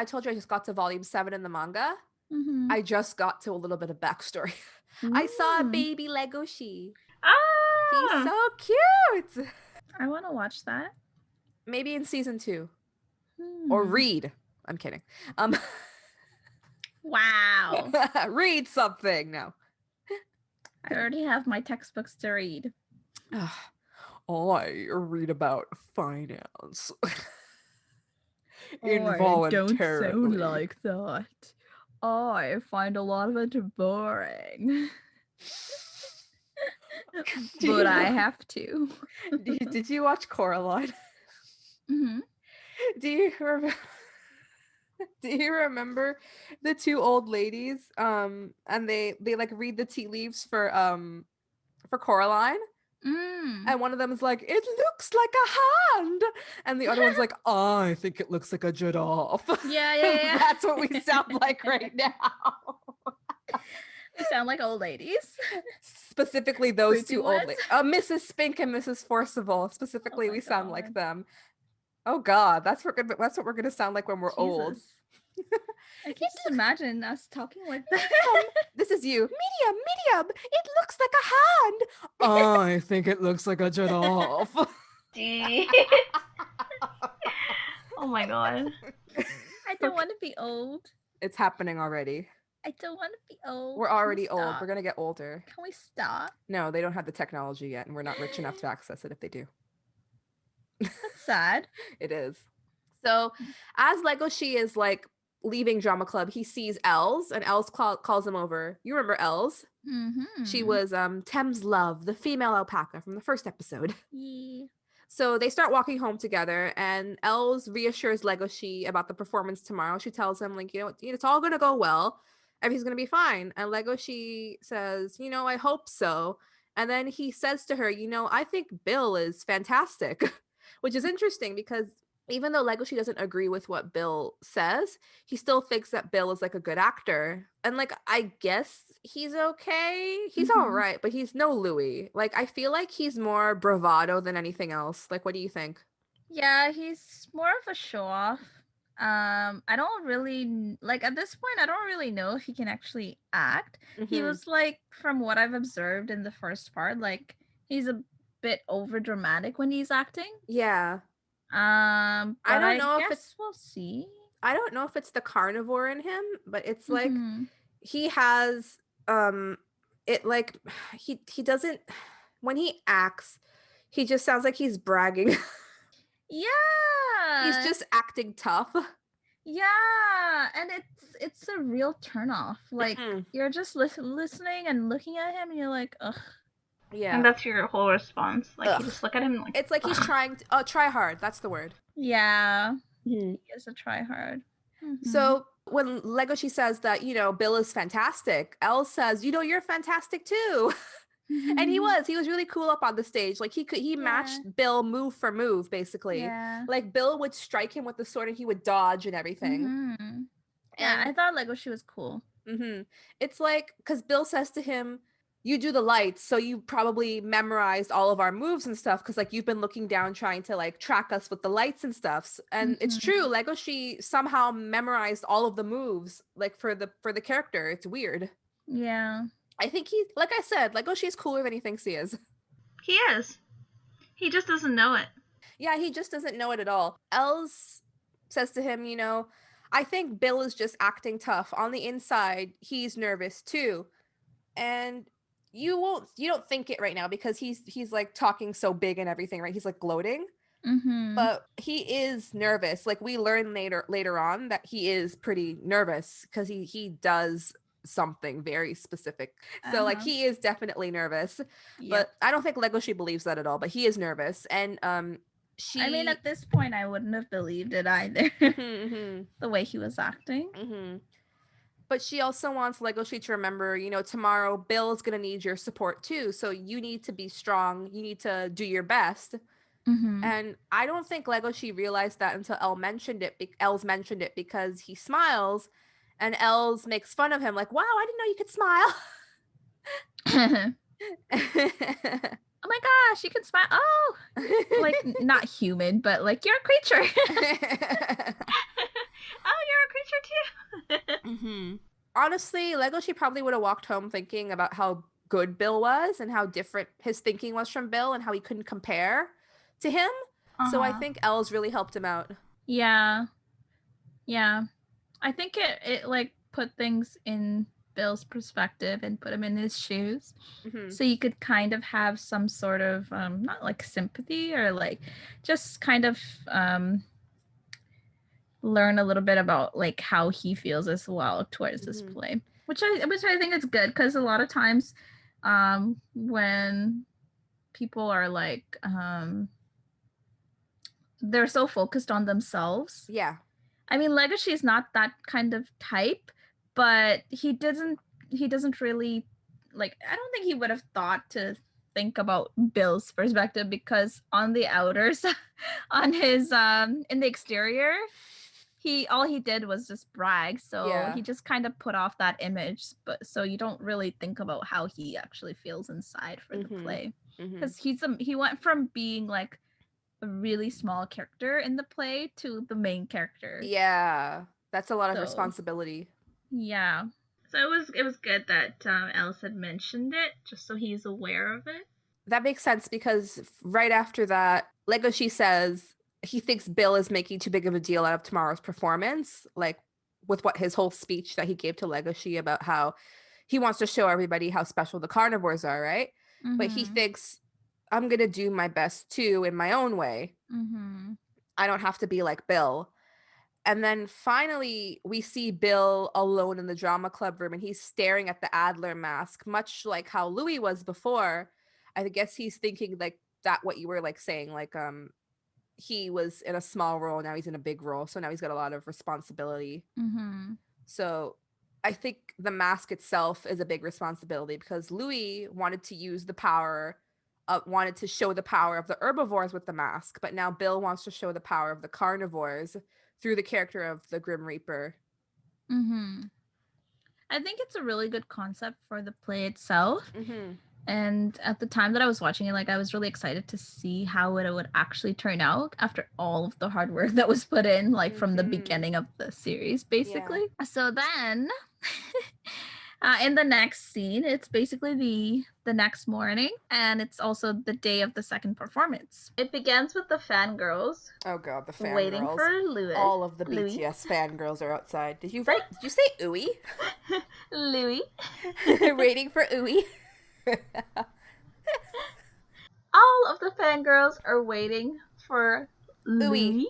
told you I just got to volume 7 in the manga. I just got to a little bit of backstory. I saw a baby Legoshi. He's so cute. I want to watch that. Maybe in season 2. Or read. I'm kidding. Wow. Read something. No. I already have my textbooks to read. I read about finance. Involuntarily. Don't sound like that. I find a lot of it boring. But I have to. Did you watch Coraline? Do you remember the two old ladies? And they like read the tea leaves for Coraline. And one of them is like, it looks like a hand, and the other one's like, I think it looks like a giraffe. Yeah. That's what we sound like right now. We sound like old ladies. Specifically those creepy two old ladies. Mrs. Spink and Mrs. Forcible. Specifically, we sound like them. Oh God, that's what we're gonna sound like when we're old. I can just imagine us talking like that. This is you. Medium. It looks like a hand. I think it looks like a giraffe. Oh my God. I don't want to be old. It's happening already. I don't want to be old. We're already old. We're going to get older. Can we stop? No, they don't have the technology yet, and we're not rich enough to access it if they do. That's sad. It is. So as Legoshi is like leaving drama club, he sees Els, and Els calls him over. You remember Els? Mm-hmm. She was Tem's love, the female alpaca from the first episode. Yeah. So they start walking home together, and Els reassures Legoshi about the performance tomorrow. She tells him, like, it's all going to go well. Everything's going to be fine. And Legoshi says, I hope so. And then he says to her, I think Bill is fantastic, which is interesting because even though Legoshi doesn't agree with what Bill says, he still thinks that Bill is like a good actor. And like, I guess he's okay. He's all right, but he's no Louis. Like, I feel like he's more bravado than anything else. Like, what do you think? Yeah, he's more of a show-off. I don't really, like, at this point, I don't really know if he can actually act. He was like, from what I've observed in the first part, like, he's a bit over dramatic when he's acting. Yeah. I don't know if it's, we'll see. I don't know if it's the carnivore in him, but it's like he has it like he doesn't, when he acts, he just sounds like he's bragging. Yeah. He's just acting tough. Yeah, and it's a real turnoff. Like you're just listening and looking at him and you're like, ugh. Yeah. And that's your whole response. Like, you just look at him like... It's like he's trying to... try hard. That's the word. Yeah. He is a try hard. So when Legoshi says that, Bill is fantastic, Elle says, you're fantastic too. And he was really cool up on the stage. Like, he matched Bill move for move, basically. Yeah. Like, Bill would strike him with the sword and he would dodge and everything. Yeah, I thought Legoshi was cool. It's like, because Bill says to him, you do the lights, so you probably memorized all of our moves and stuff because, like, you've been looking down trying to, like, track us with the lights and stuff. And it's true, Legoshi somehow memorized all of the moves, like, for the character. It's weird. Yeah. I think he, like I said, Legoshi's cooler than he thinks he is. He is. He just doesn't know it. Yeah, he just doesn't know it at all. Els says to him, I think Bill is just acting tough. On the inside, he's nervous too. And you don't think it right now because he's like talking so big and everything, right? He's like gloating. But he is nervous. Like, we learn later on that he is pretty nervous because he does something very specific. So like, he is definitely nervous. But I don't think Legoshi believes that at all, but he is nervous. And I mean, at this point I wouldn't have believed it either. The way he was acting. But she also wants Legoshi to remember, tomorrow Bill's gonna need your support too. So you need to be strong. You need to do your best. And I don't think Legoshi realized that until Els mentioned it because he smiles, and Els makes fun of him, like, "Wow, I didn't know you could smile." Oh my gosh, you can smile. Oh, like, not human, but like, you're a creature. Oh, you're a creature too. Honestly, Legoshi probably would have walked home thinking about how good Bill was and how different his thinking was from Bill and how he couldn't compare to him. So I think Els really helped him out. Yeah. I think it like put things in Bill's perspective and put him in his shoes. So you could kind of have some sort of not like sympathy or like just kind of learn a little bit about like how he feels as well towards this play, which I think is good because a lot of times when people are like they're so focused on themselves. Yeah. I mean, Legoshi is not that kind of type, but he doesn't really, like, I don't think he would have thought to think about Bill's perspective because on the outers, on his in the exterior, all he did was just brag. So he just kind of put off that image, but so you don't really think about how he actually feels inside for the play. Because he went from being like a really small character in the play to the main character. Yeah, that's a lot of responsibility. Yeah. So it was good that Els had mentioned it, just so he's aware of it. That makes sense because right after that, Legoshi says he thinks Bill is making too big of a deal out of tomorrow's performance. Like, with what his whole speech that he gave to Legacy about how he wants to show everybody how special the carnivores are, right? But he thinks, I'm going to do my best too in my own way. I don't have to be like Bill. And then finally, we see Bill alone in the drama club room, and he's staring at the Adler mask, much like how Louis was before. I guess he's thinking like that, what you were like saying, like he was in a small role, now he's in a big role, so now he's got a lot of responsibility. So I think the mask itself is a big responsibility, because Louis wanted to use the power, wanted to show the power of the herbivores with the mask, but now Bill wants to show the power of the carnivores through the character of the Grim Reaper. I think it's a really good concept for the play itself. And at the time that I was watching it, like, I was really excited to see how it would actually turn out after all of the hard work that was put in, like from the beginning of the series, basically. Yeah. So then in the next scene, it's basically the next morning, and it's also the day of the second performance. It begins with the fangirls. Oh god, the fangirls. Waiting for Louis. All of the BTS fangirls are outside. Did you say Ooey? Louis. Waiting for Ooey. All of the fangirls are waiting for Louis.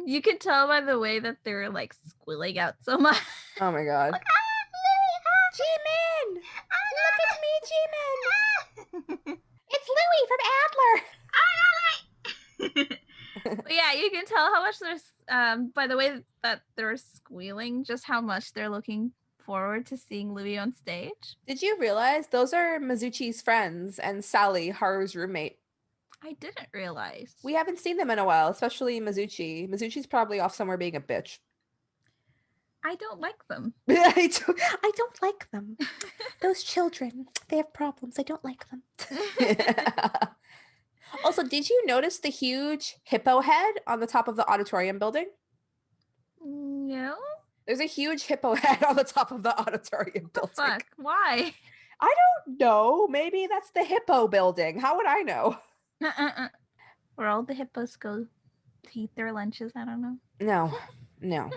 You can tell by the way that they're like squealing out so much. Oh my god. Like, Louis, Jimin! Look at me, Jimin! It's Louis from Adler! Yeah, you can tell how much there's by the way that they're squealing, just how much they're looking forward to seeing Louis on stage. Did you realize those are Mizuchi's friends and Sally, Haru's roommate? I didn't realize. We haven't seen them in a while, especially Mizuchi. Mizuchi's probably off somewhere being a bitch. I don't like them. I don't like them. Those children, they have problems. I don't like them. Also, did you notice the huge hippo head on the top of the auditorium building? No. There's a huge hippo head on the top of the auditorium building. Fuck, why? I don't know. Maybe that's the hippo building. How would I know? Where all the hippos go to eat their lunches. I don't know. No,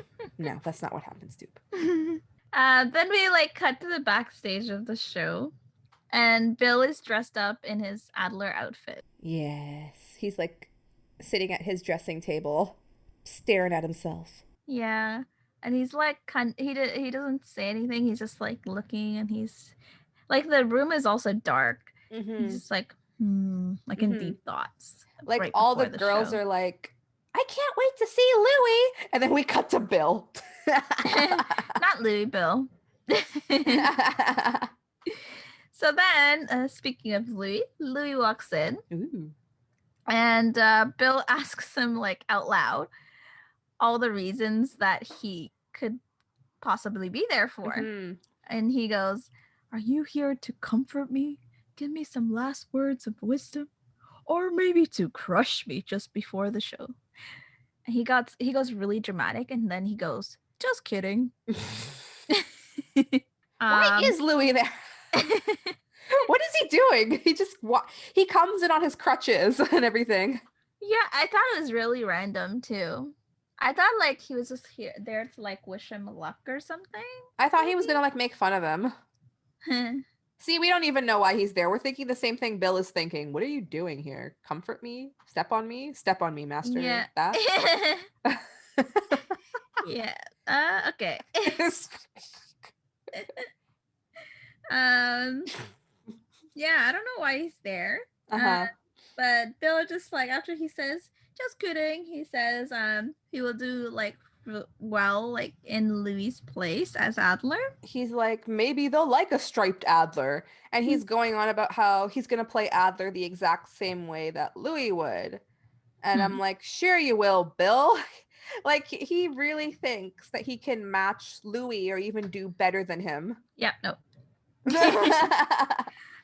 that's not what happens, dude. Then we like cut to the backstage of the show, and Bill is dressed up in his Adler outfit. Yes, he's like sitting at his dressing table, staring at himself. Yeah, and he's like, he doesn't say anything. He's just like looking, and he's like, the room is also dark. He's just like, like in deep thoughts. Like right all the girls are like, I can't wait to see Louis. And then we cut to Bill. Not Louis, Bill. So then, speaking of Louis walks in. Ooh. And Bill asks him like out loud all the reasons that he could possibly be there for. And he goes, are you here to comfort me? Give me some last words of wisdom? Or maybe to crush me just before the show? And he goes really dramatic, and then he goes, just kidding. Why is Louis there? What is he doing? He comes in on his crutches and everything. Yeah, I thought it was really random too. I thought like he was just there to like wish him luck or something. I thought he was gonna like make fun of him. See, we don't even know why he's there. We're thinking the same thing Bill is thinking. What are you doing here? Comfort me? Step on me? Step on me, master. Yeah. That? Yeah. Okay. Yeah, I don't know why he's there. But Bill just like, after he says, just kidding, he says he will do like well like in Louis' place as Adler. He's like, maybe they'll like a striped Adler. And he's going on about how he's going to play Adler the exact same way that Louis would. And I'm like, sure you will, Bill. Like, he really thinks that he can match Louis or even do better than him. Yeah, no.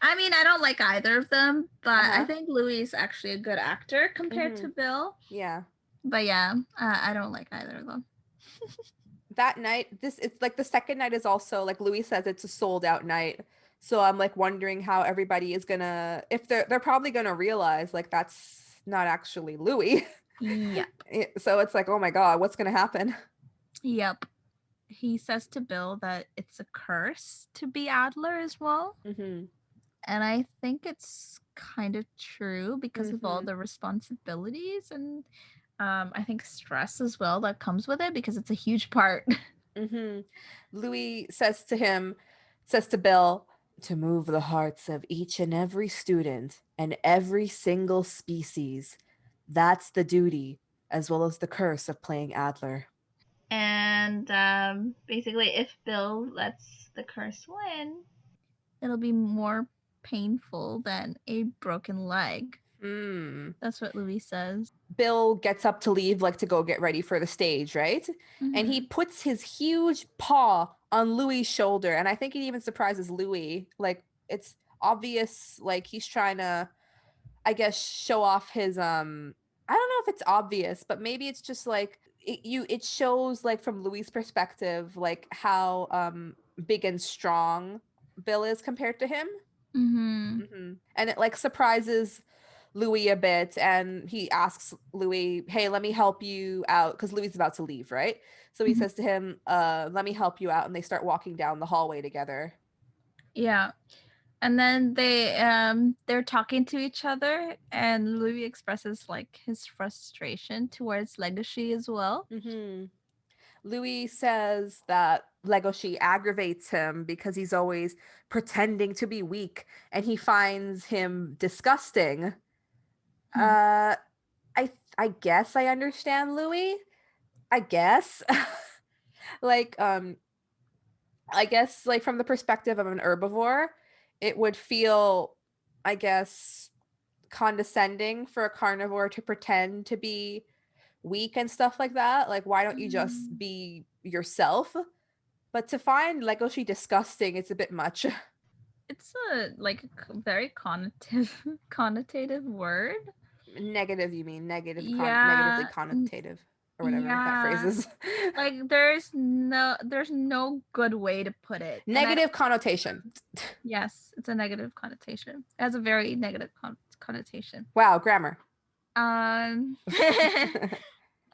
I mean, I don't like either of them, but I think Louis is actually a good actor compared to Bill. Yeah. But yeah, I don't like either of them. That night, it's like the second night is also, like Louis says, it's a sold out night. So I'm like wondering how everybody is gonna, if they're probably gonna realize like that's not actually Louis. Yep. So it's like, oh my God, what's going to happen? Yep. He says to Bill that it's a curse to be Adler as well. Mm-hmm. And I think it's kind of true because of all the responsibilities and I think stress as well that comes with it because it's a huge part. Louis says to Bill, to move the hearts of each and every student and every single species. That's the duty, as well as the curse of playing Adler. And basically, if Bill lets the curse win, it'll be more painful than a broken leg. That's what Louis says. Bill gets up to leave, like to go get ready for the stage, right? And he puts his huge paw on Louis' shoulder. And I think it even surprises Louis. Like, it's obvious, like he's trying to, I guess, show off his, I don't know if it's obvious, but maybe it's just like, it shows, like, from Louis' perspective, like how big and strong Bill is compared to him. And it, like, surprises Louis a bit, and he asks Louis, hey, let me help you out, because Louis is about to leave, right? So he says to him, let me help you out, and they start walking down the hallway together. Yeah. And then they're talking to each other, and Louis expresses like his frustration towards Legacy as well. Louis says that Legoshi aggravates him because he's always pretending to be weak, and he finds him disgusting. I guess I understand Louis. I guess. Like, I guess, like, from the perspective of an herbivore, it would feel, I guess, condescending for a carnivore to pretend to be weak and stuff like that. Like, why don't you just be yourself? But to find Legoshi disgusting, it's a bit much. It's a like very connotative word. Negative, you mean? Negatively connotative, or whatever that phrase is. Like there's no good way to put it. Negative connotation. Yes, it's a negative connotation. It has a very negative connotation. Wow, grammar. And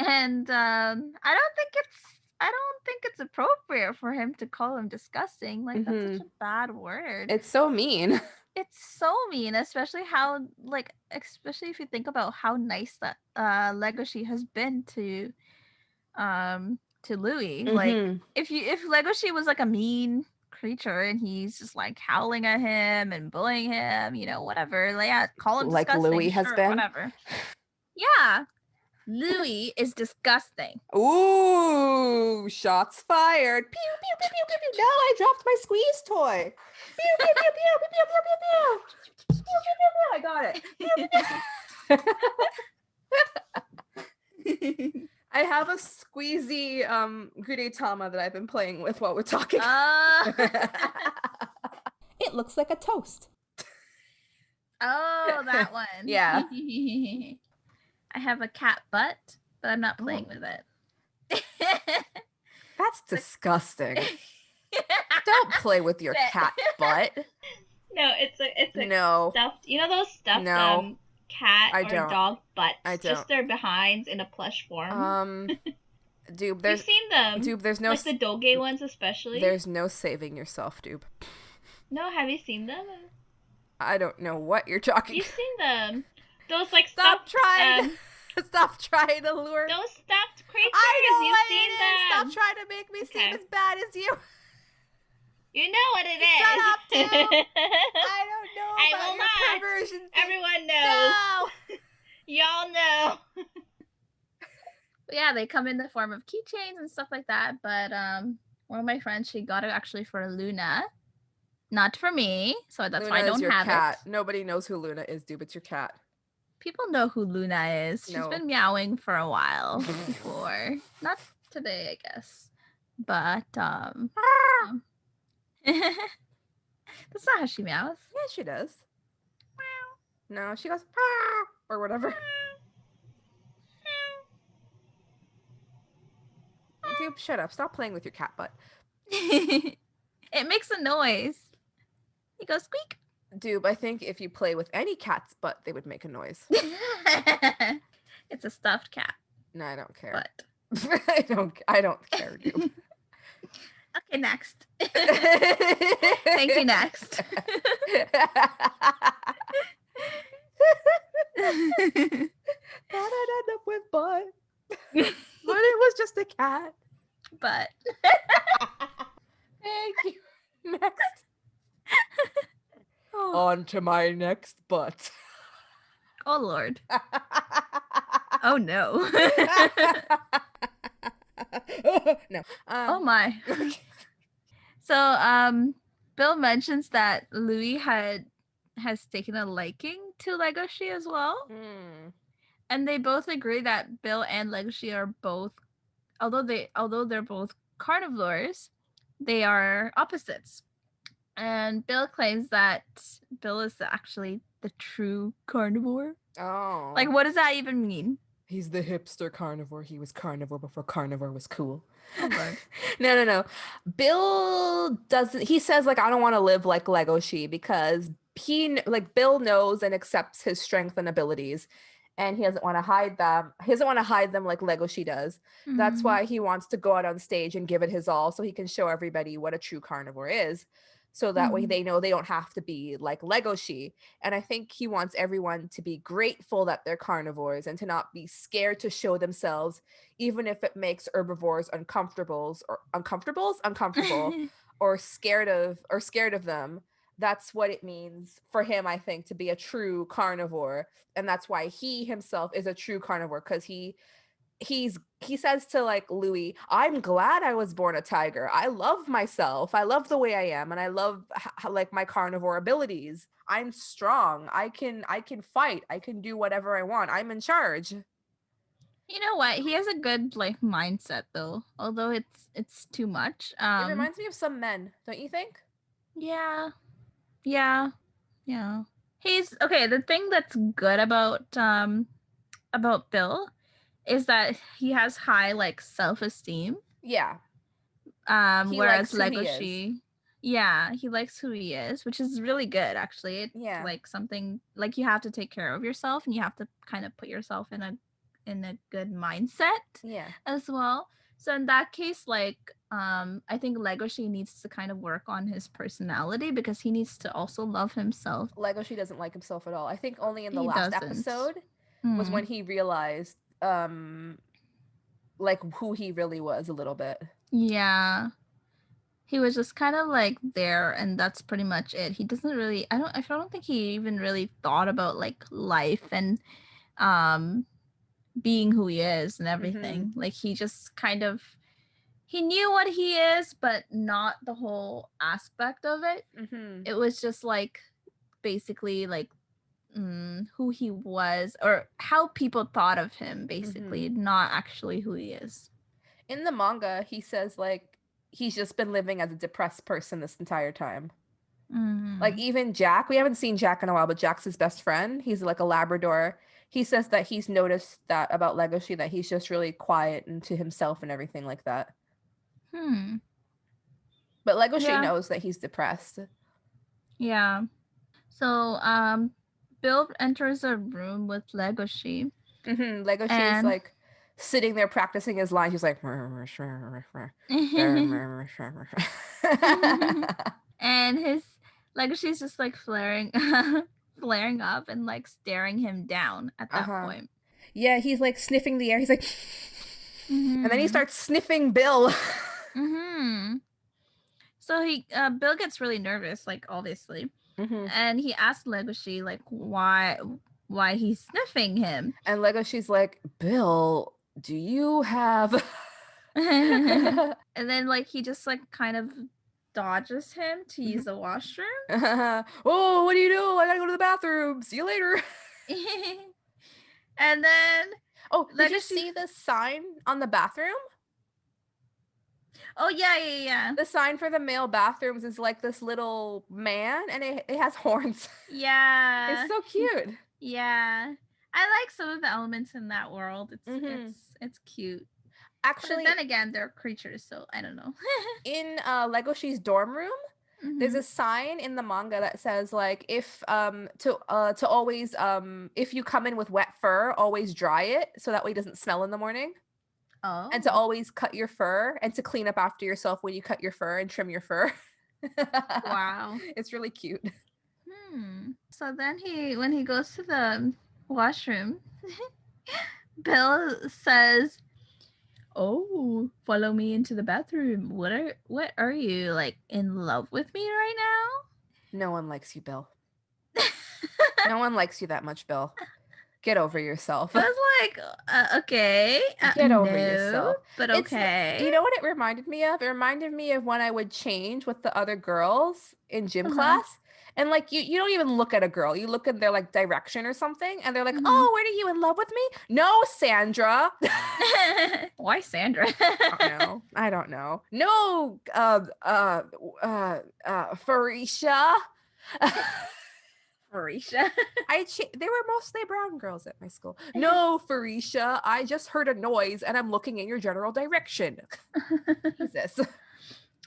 I don't think it's appropriate for him to call him disgusting. Like that's such a bad word. It's so mean. It's so mean, especially if you think about how nice that Legoshi has been to Louis. Like if Legoshi was like a mean creature and he's just like howling at him and bullying him, whatever. Like, yeah, call him disgusting. Like Louis has been. Whatever. Yeah. Louis is disgusting. Ooh, shots fired. Pew, pew, pew, pew, pew, pew. No, I dropped my squeeze toy. Pew, pew, pew, pew, pew, pew, pew, pew, pew. Pew, pew, pew, pew. I got it. Pew, pew. I have a squeezy Gudetama that I've been playing with while we're talking. It looks like a toast. Oh, that one. Yeah. I have a cat butt, but I'm not playing with it. That's disgusting. Don't play with your cat butt. No, it's a no. stuffed. You know those stuffed cat or dog butts? Just their behinds in a plush form. Doob, you've seen them. Doob, there's no like the doge ones especially. There's no saving yourself, Doob. No, have you seen them? I don't know what you're talking. You've seen them. Those like stop trying to lure. Those stuffed creatures. I know You've what seen it them. is. Stop trying to make me seem as bad as you. You know what it is. Shut up, Doob. I don't know about your perversion thing. Everyone knows. No. Y'all know. But yeah, they come in the form of keychains and stuff like that. But one of my friends, she got it actually for Luna. Not for me, so that's why I don't have it. Nobody knows who Luna is, Doob. It's your cat. People know who Luna is. She's been meowing for a while before. Not today, I guess. But that's not how she meows. Yeah, she does. No, she goes or whatever. Dude, shut up. Stop playing with your cat butt. It makes a noise. He goes squeak. Doob, I think if you play with any cat's butt, they would make a noise. It's a stuffed cat. No, I don't care. But I don't care, dude. Okay, next. Thank you, next. Thought I'd end up with butt. But it was just a cat. But thank you. Next. On to my next butt. Oh Lord. Oh no. No. Oh my. So Bill mentions that Louis has taken a liking to Legoshi as well. And they both agree that Bill and Legoshi are both, although they're both carnivores, they are opposites. And Bill claims that Bill is actually the true carnivore. Oh. Like, what does that even mean? He's the hipster carnivore. He was carnivore before carnivore was cool. Oh, God. No. Bill doesn't. He says, like, I don't want to live like Legoshi because Bill knows and accepts his strength and abilities. And he doesn't want to hide them. He doesn't want to hide them like Legoshi does. Mm-hmm. That's why he wants to go out on stage and give it his all so he can show everybody what a true carnivore is. So that way they know they don't have to be like Legoshi. And I think he wants everyone to be grateful that they're carnivores and to not be scared to show themselves, even if it makes herbivores uncomfortable or scared of them. That's what it means for him, I think, to be a true carnivore. And that's why he himself is a true carnivore, because he says to like Louis, I'm glad I was born a tiger. I love myself. I love the way I am. And I love like my carnivore abilities. I'm strong. I can fight. I can do whatever I want. I'm in charge. You know what? He has a good like mindset though, although it's too much. It reminds me of some men, don't you think? Yeah. He's okay. The thing that's good about Bill is that he has high like self-esteem. Yeah. Whereas Legoshi, he likes who he is, which is really good actually. It's like something like you have to take care of yourself and you have to kind of put yourself in a good mindset as well. So in that case, like I think Legoshi needs to kind of work on his personality because he needs to also love himself. Legoshi doesn't like himself at all. I think only in the last episode was when he realized like who he really was a little bit. Yeah. He was just kind of like there and that's pretty much it. He doesn't really I don't think he even really thought about like life and being who he is and everything. Like he just kind of he knew what he is, but not the whole aspect of it. It was just like basically like who he was or how people thought of him, basically, not actually who he is. In the manga, he says like he's just been living as a depressed person this entire time. Like even Jack, we haven't seen Jack in a while, but Jack's his best friend. He's like a Labrador. He says that he's noticed that about Legoshi, that he's just really quiet and to himself and everything like that. But Legoshi knows that he's depressed. Yeah. So Bill enters a room with Legoshi. Legoshi is like sitting there practicing his lines. He's like, and his Legoshi's just like flaring up and like staring him down at that point. Yeah, he's like sniffing the air. He's like, and then he starts sniffing Bill. So Bill gets really nervous, like obviously. And he asks Legoshi like why he's sniffing him. And Legoshi's like, Bill, do you have and then like he just like kind of dodges him to use the washroom. Oh, what do you do? I gotta go to the bathroom. See you later. And then did you see the sign on the bathroom? Oh, yeah. The sign for the male bathrooms is like this little man, and it has horns. Yeah. It's so cute. Yeah. I like some of the elements in that world. It's cute. Actually, but then again, they're creatures, so I don't know. In Legoshi's dorm room, There's a sign in the manga that says like if to always if you come in with wet fur, always dry it so that way it doesn't smell in the morning. Oh. And to always cut your fur and to clean up after yourself when you cut your fur and trim your fur. Wow. It's really cute. So then when he goes to the washroom, Bill says, "Oh, follow me into the bathroom. What are you, like, in love with me right now?" No one likes you, Bill. No one likes you that much, Bill. Get over yourself. I was like, okay. Get over yourself. But okay. You know what it reminded me of? It reminded me of when I would change with the other girls in gym class. And like you don't even look at a girl. You look at their like direction or something. And they're like, oh, what are you in love with me? No, Sandra. Why Sandra? I don't know. No, Farisha. Farisha. They were mostly brown girls at my school. No, Farisha, I just heard a noise and I'm looking in your general direction. Jesus.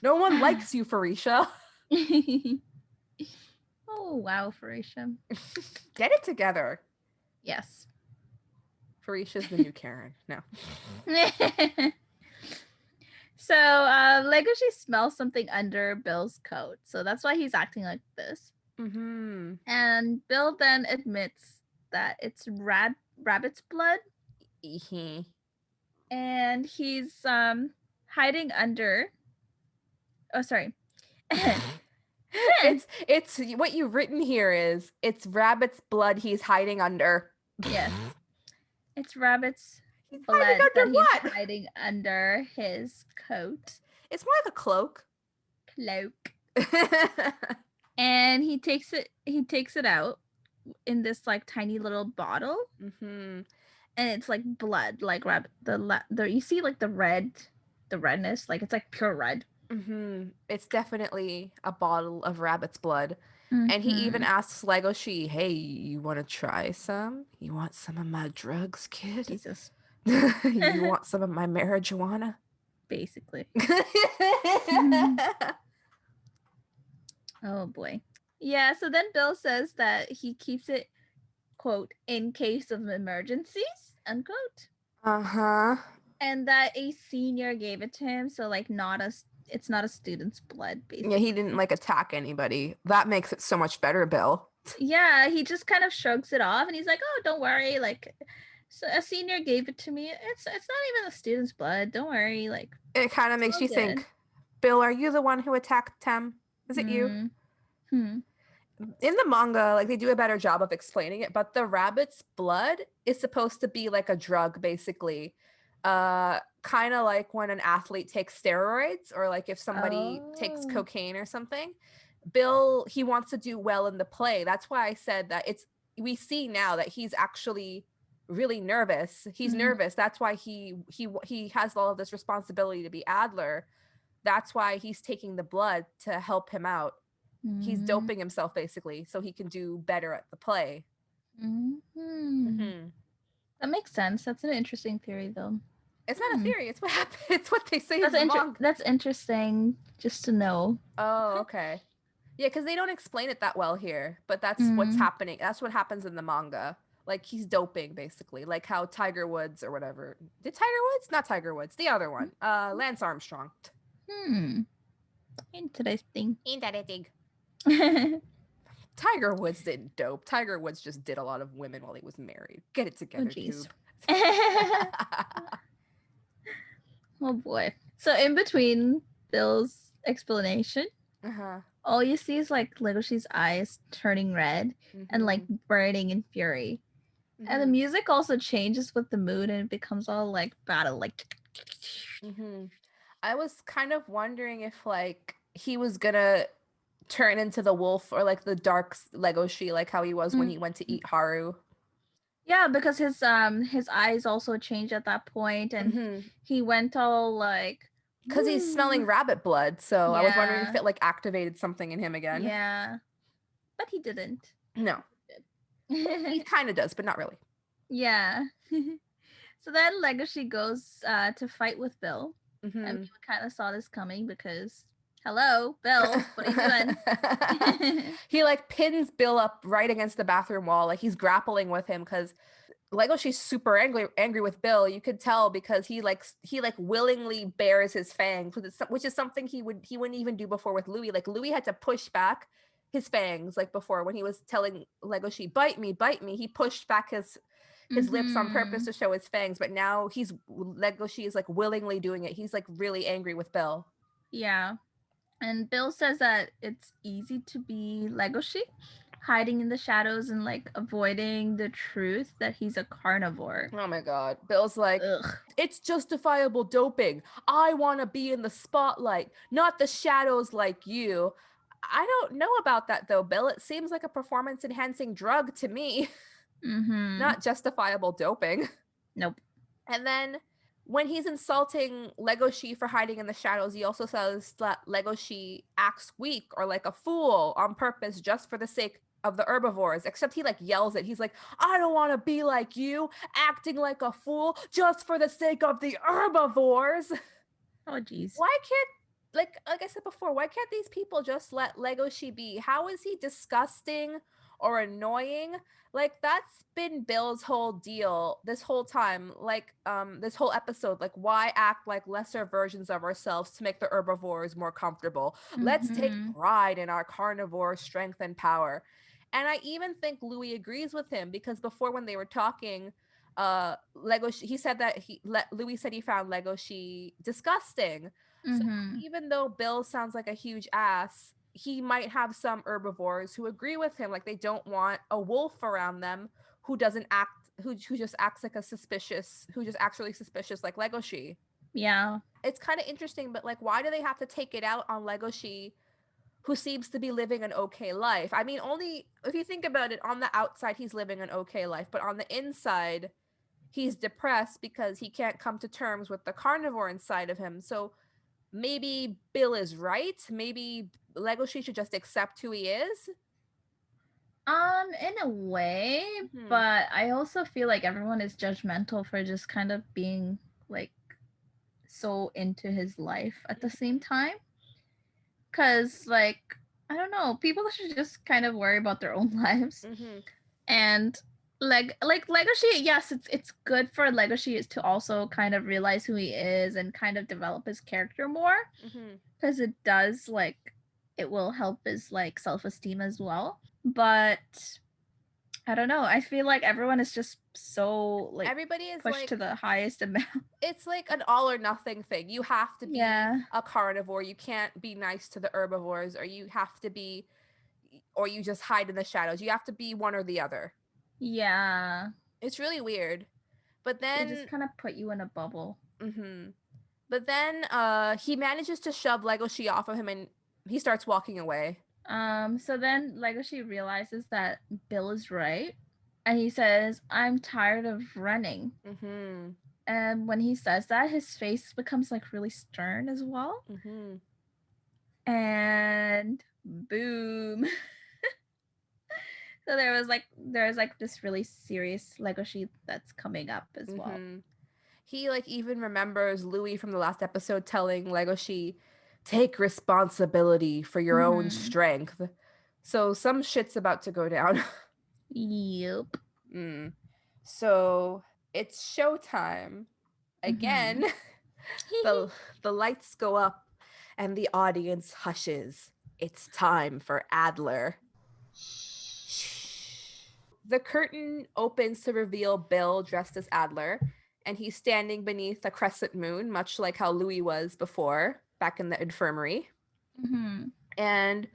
No one likes you, Farisha. Oh, wow, Farisha. Get it together. Yes. Farisha's the new Karen. No. So, Legoshi smells something under Bill's coat. So that's why he's acting like this. And Bill then admits that it's rabbit's blood. And he's hiding under. Oh, sorry. It's what you've written here is it's rabbit's blood he's hiding under. Yes. It's rabbit's blood that he's hiding under his coat. It's more like a cloak. And he takes it out in this like tiny little bottle. And it's like blood, like rabbit. You see like the redness, like it's like pure red. It's definitely a bottle of rabbit's blood. And he even asks Legoshi, hey, you want to try some? You want some of my drugs, kid? Jesus. You want some of my marijuana? Basically. Oh boy. Yeah, so then Bill says that he keeps it, quote, in case of emergencies, unquote. And that a senior gave it to him, so like it's not a student's blood, basically. Yeah, he didn't like attack anybody. That makes it so much better, Bill. Yeah, he just kind of shrugs it off and he's like, oh, don't worry, like so a senior gave it to me. It's not even a student's blood. Don't worry, like it kind of makes you think, Bill, are you the one who attacked Tem? Is it you? In the manga, like they do a better job of explaining it, but the rabbit's blood is supposed to be like a drug, basically. Kind of like when an athlete takes steroids or like if somebody takes cocaine or something. Bill, he wants to do well in the play. That's why I said that we see now that he's actually really nervous. He's nervous. That's why he has all of this responsibility to be Adler. That's why he's taking the blood to help him out. He's doping himself basically so he can do better at the play. That makes sense. That's an interesting theory, though. It's not a theory. It's what happened. It's what they say in the manga. That's interesting just to know. Oh, okay. Yeah, because they don't explain it that well here, but that's what's happening. That's what happens in the manga. Like he's doping basically, like how Tiger Woods or whatever. Not Tiger Woods. The other one. Lance Armstrong. Interesting. Tiger Woods didn't dope. Tiger Woods just did a lot of women while he was married. Get it together, dude. Oh boy. So in between Bill's explanation, all you see is like Legoshi's eyes turning red and like burning in fury. And the music also changes with the mood and it becomes all like battle, like I was kind of wondering if like he was gonna turn into the wolf or like the dark Legoshi, like how he was when he went to eat Haru. Yeah, because his eyes also changed at that point, and he went all like because he's smelling rabbit blood. So I was wondering if it like activated something in him again. Yeah, but he didn't. No, he kind of does, but not really. Yeah. So then Legoshi goes to fight with Bill, and we kind of saw this coming because Hello, Bill. What are you doing? He like pins Bill up right against the bathroom wall. Like he's grappling with him because Legoshi's super angry with Bill. You could tell because he willingly bares his fangs, which is something he wouldn't even do before with Louis. Like Louis had to push back his fangs like before when he was telling Legoshi, bite me. He pushed back his lips on purpose to show his fangs, but now Legoshi is like willingly doing it. He's like really angry with Bill. Yeah. And Bill says that it's easy to be Legoshi, hiding in the shadows and like avoiding the truth that he's a carnivore. Oh my god. Bill's like, ugh. It's justifiable doping. I want to be in the spotlight, not the shadows like you. I don't know about that though, Bill. It seems like a performance enhancing drug to me. Not justifiable doping. Nope. And then when he's insulting Legoshi for hiding in the shadows, he also says that Legoshi acts weak or like a fool on purpose just for the sake of the herbivores, except he like yells it. He's like, I don't want to be like you, acting like a fool just for the sake of the herbivores. Oh, geez. Why can't, like I said before, why can't these people just let Legoshi be? How is he disgusting or annoying? Like that's been Bill's whole deal this whole time, like this whole episode. Like why act like lesser versions of ourselves to make the herbivores more comfortable? Let's take pride in our carnivore strength and power. And I even think Louis agrees with him because before when they were talking, Legoshi, he said that Louis said he found Legoshi disgusting. So even though Bill sounds like a huge ass, he might have some herbivores who agree with him. Like they don't want a wolf around them who doesn't act, who just acts like who just acts really suspicious like Legoshi. Yeah. It's kind of interesting, but like, why do they have to take it out on Legoshi, who seems to be living an okay life? I mean, only if you think about it, on the outside, he's living an okay life, but on the inside, he's depressed because he can't come to terms with the carnivore inside of him. So maybe Bill is right. Maybe Legoshi should just accept who he is. In a way, but I also feel like everyone is judgmental for just kind of being like so into his life at the same time. 'Cause like, I don't know, people should just kind of worry about their own lives. And like Legoshi, yes, it's good for Legoshi to also kind of realize who he is and kind of develop his character more, because it does, like, it will help his like self-esteem as well. But I don't know, I feel like everyone is just so like everybody is pushed like, to the highest amount. It's like an all or nothing thing. You have to be a carnivore. You can't be nice to the herbivores, or you have to be, or you just hide in the shadows. You have to be one or the other. Yeah. It's really weird. But then they just kind of put you in a bubble. But then he manages to shove Legoshi off of him and he starts walking away. So then Legoshi realizes that Bill is right. And he says, I'm tired of running. And when he says that, his face becomes like really stern as well. And boom. So there's like this really serious Legoshi that's coming up as well. He like even remembers Louis from the last episode telling Legoshi, take responsibility for your own strength. So some shit's about to go down. Yep. So it's showtime. Again, the lights go up and the audience hushes. It's time for Adler. The curtain opens to reveal Bill dressed as Adler, and he's standing beneath a crescent moon, much like how Louis was before, back in the infirmary. And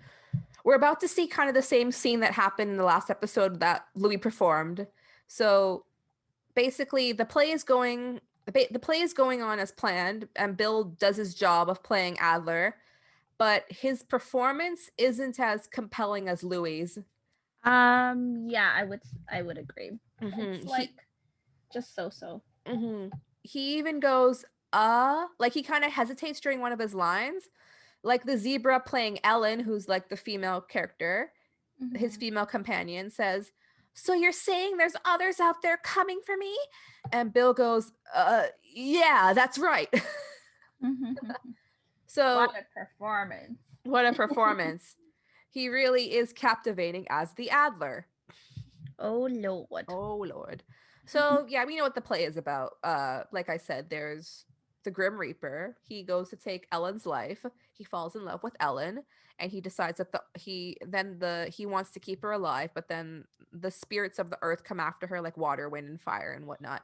we're about to see kind of the same scene that happened in the last episode that Louis performed. So basically, the play is going on as planned, and Bill does his job of playing Adler, but his performance isn't as compelling as Louis's. Yeah, I would agree. It's like just so. He even goes, like he kind of hesitates during one of his lines, like the zebra playing Ellen, who's like the female character, his female companion, says, so you're saying there's others out there coming for me? And Bill goes, yeah, that's right. So what a performance. What a performance. He really is captivating as the Adler. Oh Lord. Oh Lord. So yeah, we know what the play is about. Like I said, there's the Grim Reaper. He goes to take Ellen's life. He falls in love with Ellen, and he decides that he wants to keep her alive, but then the spirits of the earth come after her, like water, wind, and fire and whatnot.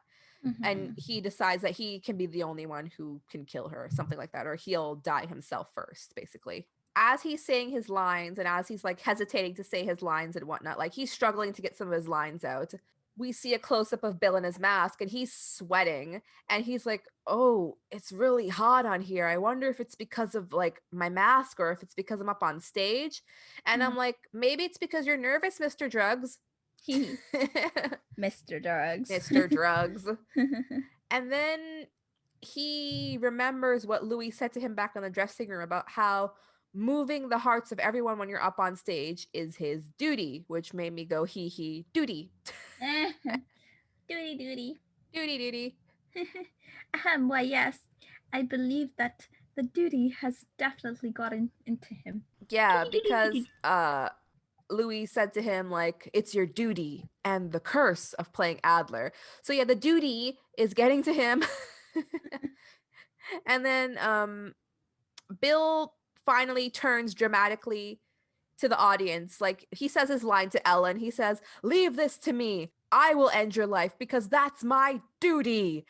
And he decides that he can be the only one who can kill her, something like that, or he'll die himself first, basically. As he's saying his lines and as he's like hesitating to say his lines and whatnot, like he's struggling to get some of his lines out, we see a close-up of Bill in his mask, and he's sweating, and he's like, oh, it's really hot on here. I wonder if it's because of like my mask or if it's because I'm up on stage. And I'm like, maybe it's because you're nervous, Mr. Drugs. Mr. Drugs. Mr. Drugs. And then he remembers what Louis said to him back in the dressing room about how moving the hearts of everyone when you're up on stage is his duty, which made me go, hee, duty. Duty. Duty. Why, yes, I believe that the duty has definitely gotten into him. Yeah, because Louis said to him, like, it's your duty and the curse of playing Adler. So yeah, the duty is getting to him. And then Bill finally turns dramatically to the audience. Like, he says his line to Ellen. He says, leave this to me. I will end your life because that's my duty.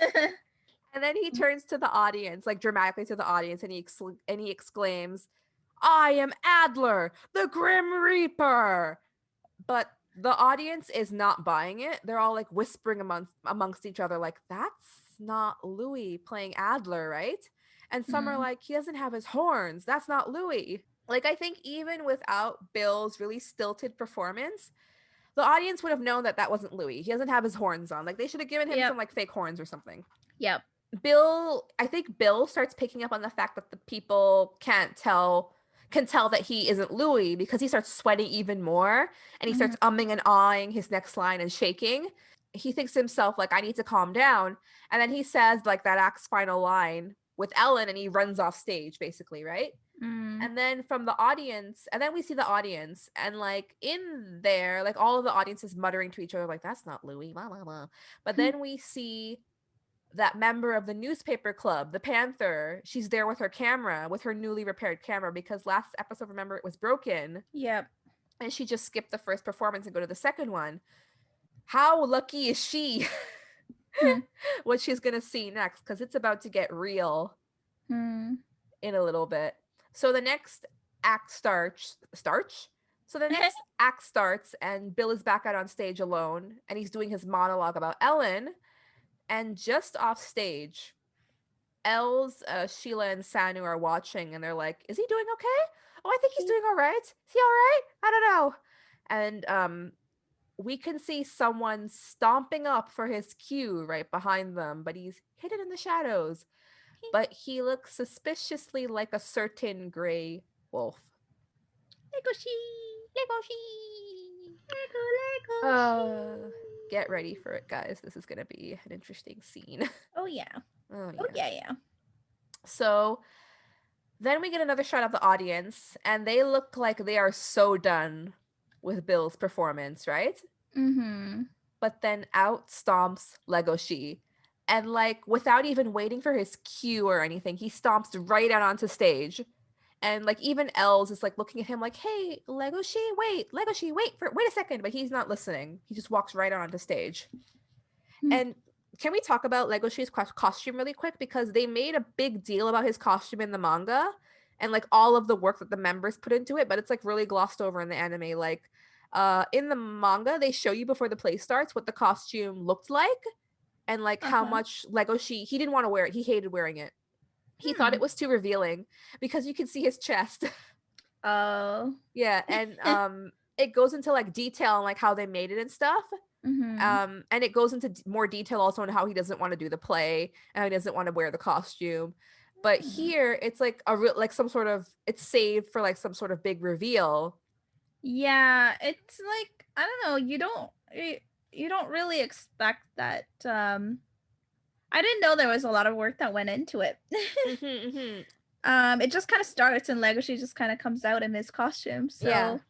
And then he turns to the audience, like dramatically to the audience, and he exclaims, I am Adler, the Grim Reaper. But the audience is not buying it. They're all like whispering amongst each other, like, that's not Louis playing Adler, right? And some are like, he doesn't have his horns. That's not Louis. Like, I think even without Bill's really stilted performance, the audience would have known that that wasn't Louis. He doesn't have his horns on. Like, they should have given him some like fake horns or something. Yep. I think Bill starts picking up on the fact that the people can tell that he isn't Louis, because he starts sweating even more, and he starts umming and ahhing his next line and shaking. He thinks to himself, like, I need to calm down. And then he says like that act's final line with Ellen, and he runs off stage, basically, right? And then from the audience, and then we see the audience, and like in there, like all of the audience is muttering to each other, like, that's not Louis, blah, blah, blah. But then we see that member of the newspaper club, the Panther. She's there with her camera, with her newly repaired camera, because last episode, remember, it was broken. Yep. And she just skipped the first performance and go to the second one. How lucky is she? What she's gonna see next, because it's about to get real in a little bit. So the next act starts. So the next act starts, and Bill is back out on stage alone, and he's doing his monologue about Ellen. And just off stage, Els, Sheila, and Sanu are watching, and they're like, is he doing okay? Oh, I think he's doing all right. Is he all right? I don't know. And we can see someone stomping up for his cue right behind them, but he's hidden in the shadows. But he looks suspiciously like a certain gray wolf. Lego. Get ready for it, guys. This is going to be an interesting scene. Oh, yeah. Oh, yeah. So then we get another shot of the audience, and they look like they are so done with Bill's performance, right? But then out stomps Legoshi. And like, without even waiting for his cue or anything, he stomps right out onto stage. And like, even Els is like looking at him like, hey, Legoshi, wait a second. But he's not listening. He just walks right onto stage. And can we talk about Legoshi's costume really quick? Because they made a big deal about his costume in the manga and like all of the work that the members put into it, but it's like really glossed over in the anime. Like in the manga, they show you before the play starts what the costume looked like, and like how much Legoshi, he didn't want to wear it. He hated wearing it. He thought it was too revealing because you can see his chest. Oh. Yeah, and it goes into like detail on like how they made it and stuff. And it goes into more detail also on how he doesn't want to do the play and how he doesn't want to wear the costume. But here it's like a real, like some sort of, it's saved for like some sort of big reveal. Yeah, it's like, I don't know, you don't really expect that. I didn't know there was a lot of work that went into it. It just kind of starts and Legoshi just kind of comes out in his costume. So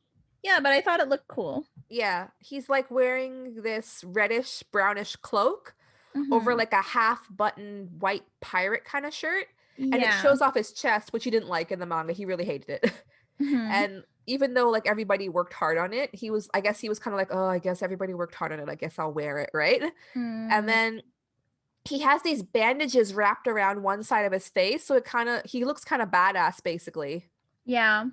yeah, but I thought it looked cool. Yeah, he's like wearing this reddish brownish cloak over like a half button white pirate kind of shirt, and it shows off his chest, which he didn't like in the manga. He really hated it. And even though like everybody worked hard on it, I guess he was kind of like, oh, I guess everybody worked hard on it, I guess I'll wear it, right? And then he has these bandages wrapped around one side of his face, so he looks kind of badass basically. Yeah.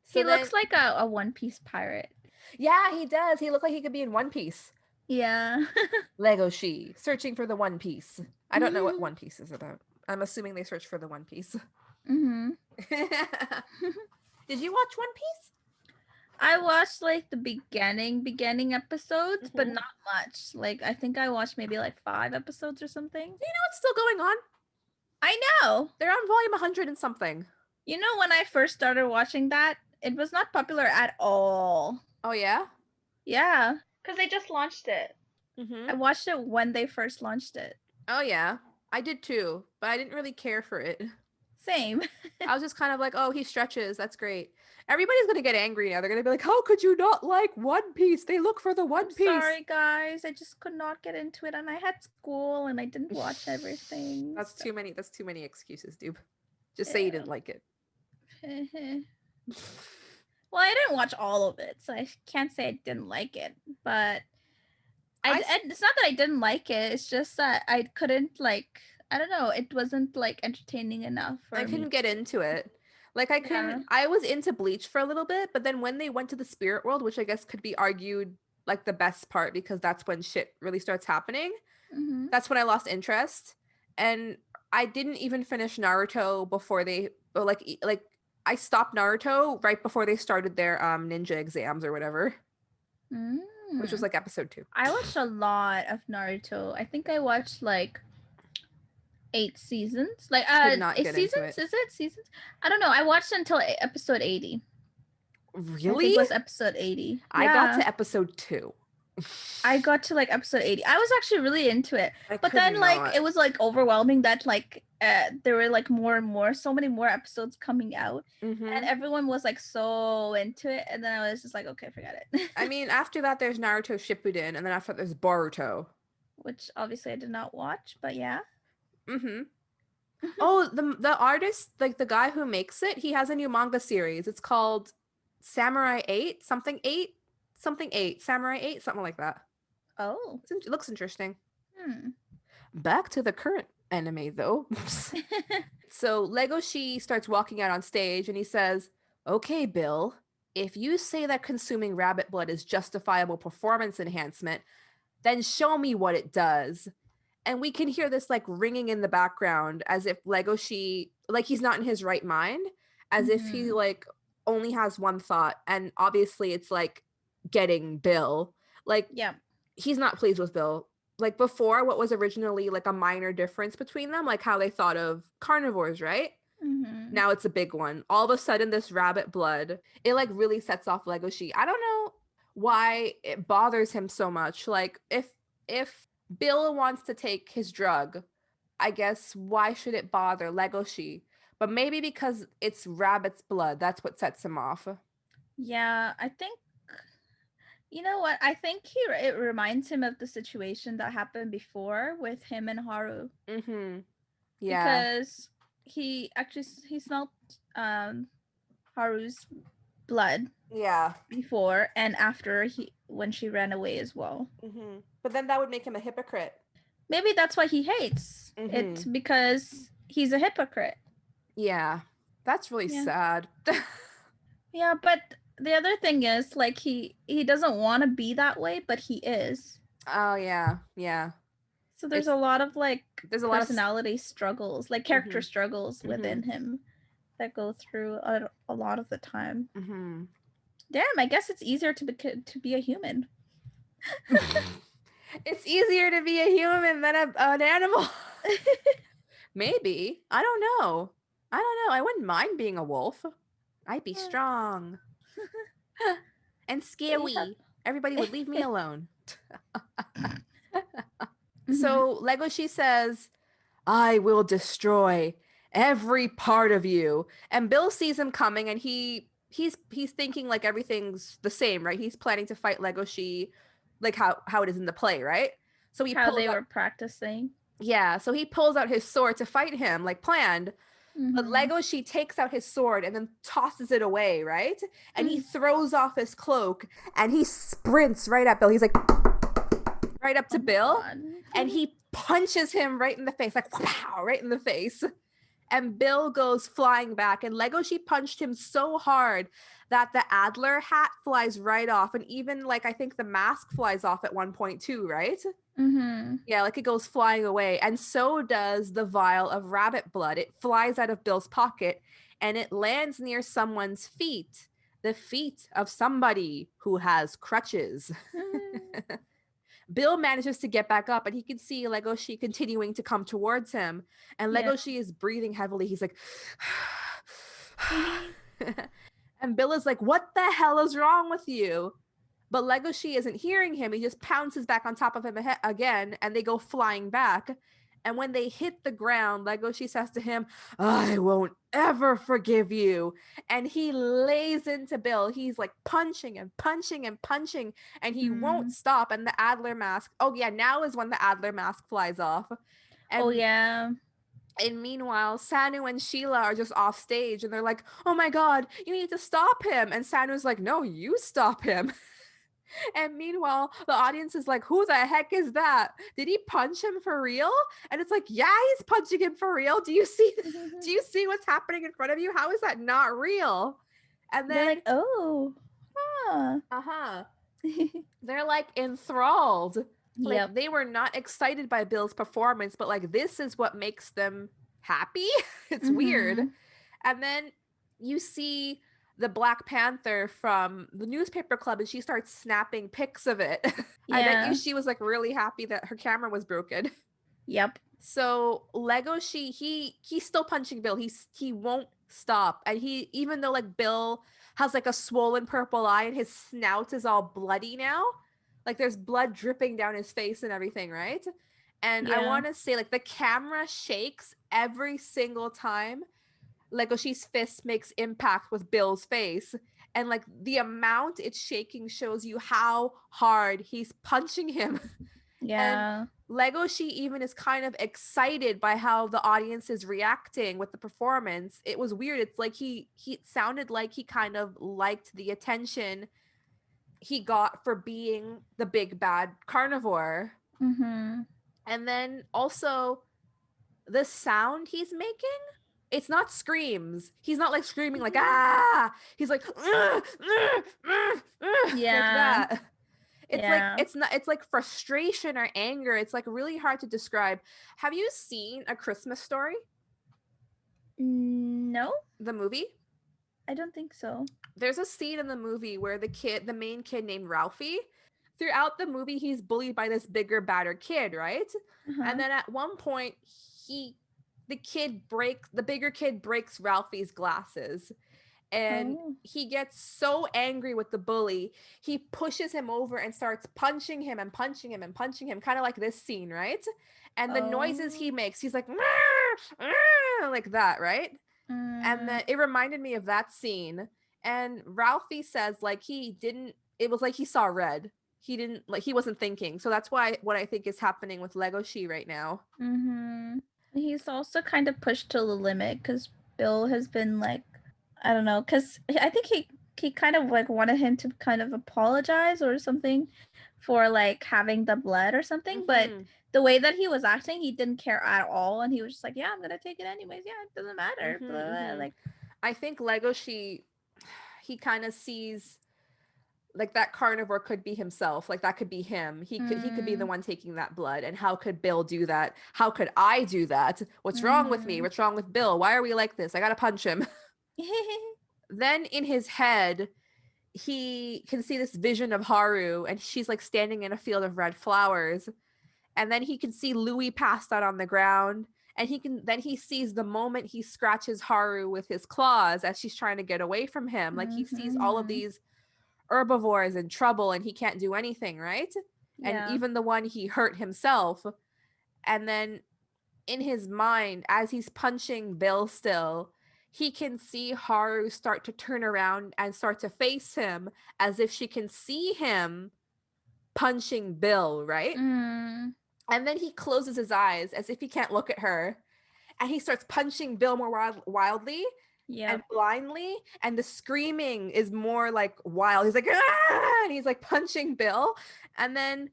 So he looks like a One Piece pirate. Yeah, he does. He looked like he could be in One Piece. Yeah. Legoshi searching for the One Piece. I don't know what One Piece is about. I'm assuming they search for the One Piece. Did you watch One Piece? I watched like the beginning episodes, but not much. Like I think I watched maybe like 5 episodes or something. You know it's still going on? I know. They're on volume 100 and something. You know, when I first started watching that, it was not popular at all. Oh yeah? Yeah. Because they just launched it. I watched it when they first launched it. Oh yeah. I did too, but I didn't really care for it. Same. I was just kind of like, oh, he stretches. That's great. Everybody's going to get angry now. They're going to be like, how could you not like One Piece? They look for the One Piece. Sorry, guys. I just could not get into it. And I had school and I didn't watch everything. That's too many excuses, dude. Just say you didn't like it. Well, I didn't watch all of it, so I can't say I didn't like it. But it's not that I didn't like it. It's just that I couldn't like... I don't know. It wasn't like entertaining enough for me. I couldn't get into it. Like I couldn't. I was into Bleach for a little bit, but then when they went to the spirit world, which I guess could be argued like the best part because that's when shit really starts happening. That's when I lost interest, and I didn't even finish Naruto before they like I stopped Naruto right before they started their ninja exams or whatever, which was like episode 2. I watched a lot of Naruto. I think I watched like 8 seasons. Like 8 seasons? Is it seasons? I don't know. I watched until episode 80. Really? I think it was episode 80. I got to episode 2. I got to like episode 80. I was actually really into it. But then like it was like overwhelming that like there were like so many more episodes coming out. And everyone was like so into it. And then I was just like, okay, forget it. I mean, after that there's Naruto Shippuden, and then after that there's Boruto. Which obviously I did not watch, but yeah. Oh, the artist, like the guy who makes it, he has a new manga series. It's called Samurai 8, something 8, Samurai 8, something like that. Oh. It looks interesting. Back to the current anime though. So Legoshi starts walking out on stage and he says, okay, Bill, if you say that consuming rabbit blood is justifiable performance enhancement, then show me what it does. And we can hear this like ringing in the background as if Legoshi, like he's not in his right mind, as if he like only has one thought. And obviously it's like getting Bill. Like, he's not pleased with Bill. Like before, what was originally like a minor difference between them, like how they thought of carnivores, right? Now it's a big one. All of a sudden, this rabbit blood, it like really sets off Legoshi. I don't know why it bothers him so much. Like if Bill wants to take his drug, I guess why should it bother Legoshi? But maybe because it's rabbit's blood, that's what sets him off. Yeah, I think, you know what? I think it reminds him of the situation that happened before with him and Haru. Yeah. Because he smelled Haru's blood. Yeah. Before and after when she ran away as well. But then that would make him a hypocrite. Maybe that's why he hates it, because he's a hypocrite. Yeah. That's really sad. Yeah, but the other thing is like he doesn't want to be that way, but he is. Oh yeah. Yeah. So there's a lot of like personality struggles, like character struggles within him that go through a lot of the time. Damn, I guess it's easier to be a human. It's easier to be a human than an animal. Maybe. I don't know. I wouldn't mind being a wolf. I'd be strong. And scary. Everybody would leave me alone. So Legoshi says, I will destroy every part of you. And Bill sees him coming, and he's thinking like everything's the same, right? He's planning to fight Legoshi like how it is in the play, right? So how they were practicing. Yeah, so he pulls out his sword to fight him like planned. But Legoshi takes out his sword and then tosses it away, right? And he throws off his cloak and he sprints right at Bill. He's like right up to Bill, and he punches him right in the face, like wow, right in the face. And Bill goes flying back, and Legoshi punched him so hard that the Adler hat flies right off, and even like I think the mask flies off at one point too, right? Yeah, like it goes flying away, and so does the vial of rabbit blood. It flies out of Bill's pocket, and it lands near someone's feet, the feet of somebody who has crutches. Bill manages to get back up, and he can see Legoshi continuing to come towards him, and Legoshi is breathing heavily. He's like and Bill is like, what the hell is wrong with you? But Legoshi isn't hearing him. He just pounces back on top of him again, and they go flying back. And when they hit the ground, Legoshi says to him, I won't ever forgive you. And he lays into Bill. He's like punching and punching and punching, and he won't stop. And the Adler mask, oh yeah, now is when the Adler mask flies off. And and meanwhile, Sanu and Sheila are just off stage, and they're like, oh my God, you need to stop him. And Sanu's like, no, you stop him. And meanwhile, the audience is like, who the heck is that? Did he punch him for real? And it's like, yeah, he's punching him for real. Do you see what's happening in front of you? How is that not real? And then they're like, oh, they're like enthralled. Like they were not excited by Bill's performance, but like this is what makes them happy. It's weird. And then you see the Black Panther from the newspaper club, and she starts snapping pics of it. I bet you she was like really happy that her camera was broken. Yep. So Legoshi, he's still punching Bill. He won't stop. And he, even though like Bill has like a swollen purple eye and his snout is all bloody now, like there's blood dripping down his face and everything, right? And I want to say like the camera shakes every single time Legoshi's fist makes impact with Bill's face, and like the amount it's shaking shows you how hard he's punching him. And Legoshi even is kind of excited by how the audience is reacting with the performance. It was weird. It's like he sounded like he kind of liked the attention he got for being the big bad carnivore. And then also the sound he's making, it's not screams. He's not like screaming like ah. He's like like that. It's like it's like frustration or anger. It's like really hard to describe. Have you seen A Christmas Story? No. The movie? I don't think so. There's a scene in the movie where the main kid named Ralphie, throughout the movie he's bullied by this bigger, badder kid, right? And then at one point the bigger kid breaks Ralphie's glasses, and he gets so angry with the bully, he pushes him over and starts punching him and punching him and punching him, kind of like this scene, right? And the noises he makes, he's like like that, right? And then it reminded me of that scene. And Ralphie says like it was like he saw red. He wasn't thinking. So that's what I think is happening with Legoshi right now. He's also kind of pushed to the limit because Bill has been like, I don't know, because I think he kind of like wanted him to kind of apologize or something for like having the blood or something, but the way that he was acting, he didn't care at all, and he was just like, yeah, I'm gonna take it anyways, yeah, it doesn't matter. Blah, blah, blah. Like, I think Legoshi, he kind of sees like that carnivore could be himself, like that could be him. He could be the one taking that blood. And how could Bill do that? How could I do that? What's wrong with me? What's wrong with Bill? Why are we like this? I gotta punch him. Then in his head, he can see this vision of Haru, and she's like standing in a field of red flowers. And then he can see Louis passed out on the ground, and he sees the moment he scratches Haru with his claws as she's trying to get away from him. Like he sees all of these herbivores in trouble, and he can't do anything, right? And even the one he hurt himself. And then in his mind, as he's punching Bill still, he can see Haru start to turn around and start to face him as if she can see him punching Bill, right? Mm. And then he closes his eyes as if he can't look at her. And he starts punching Bill more wildly and blindly. And the screaming is more like wild. He's like, ah! And he's like punching Bill. And then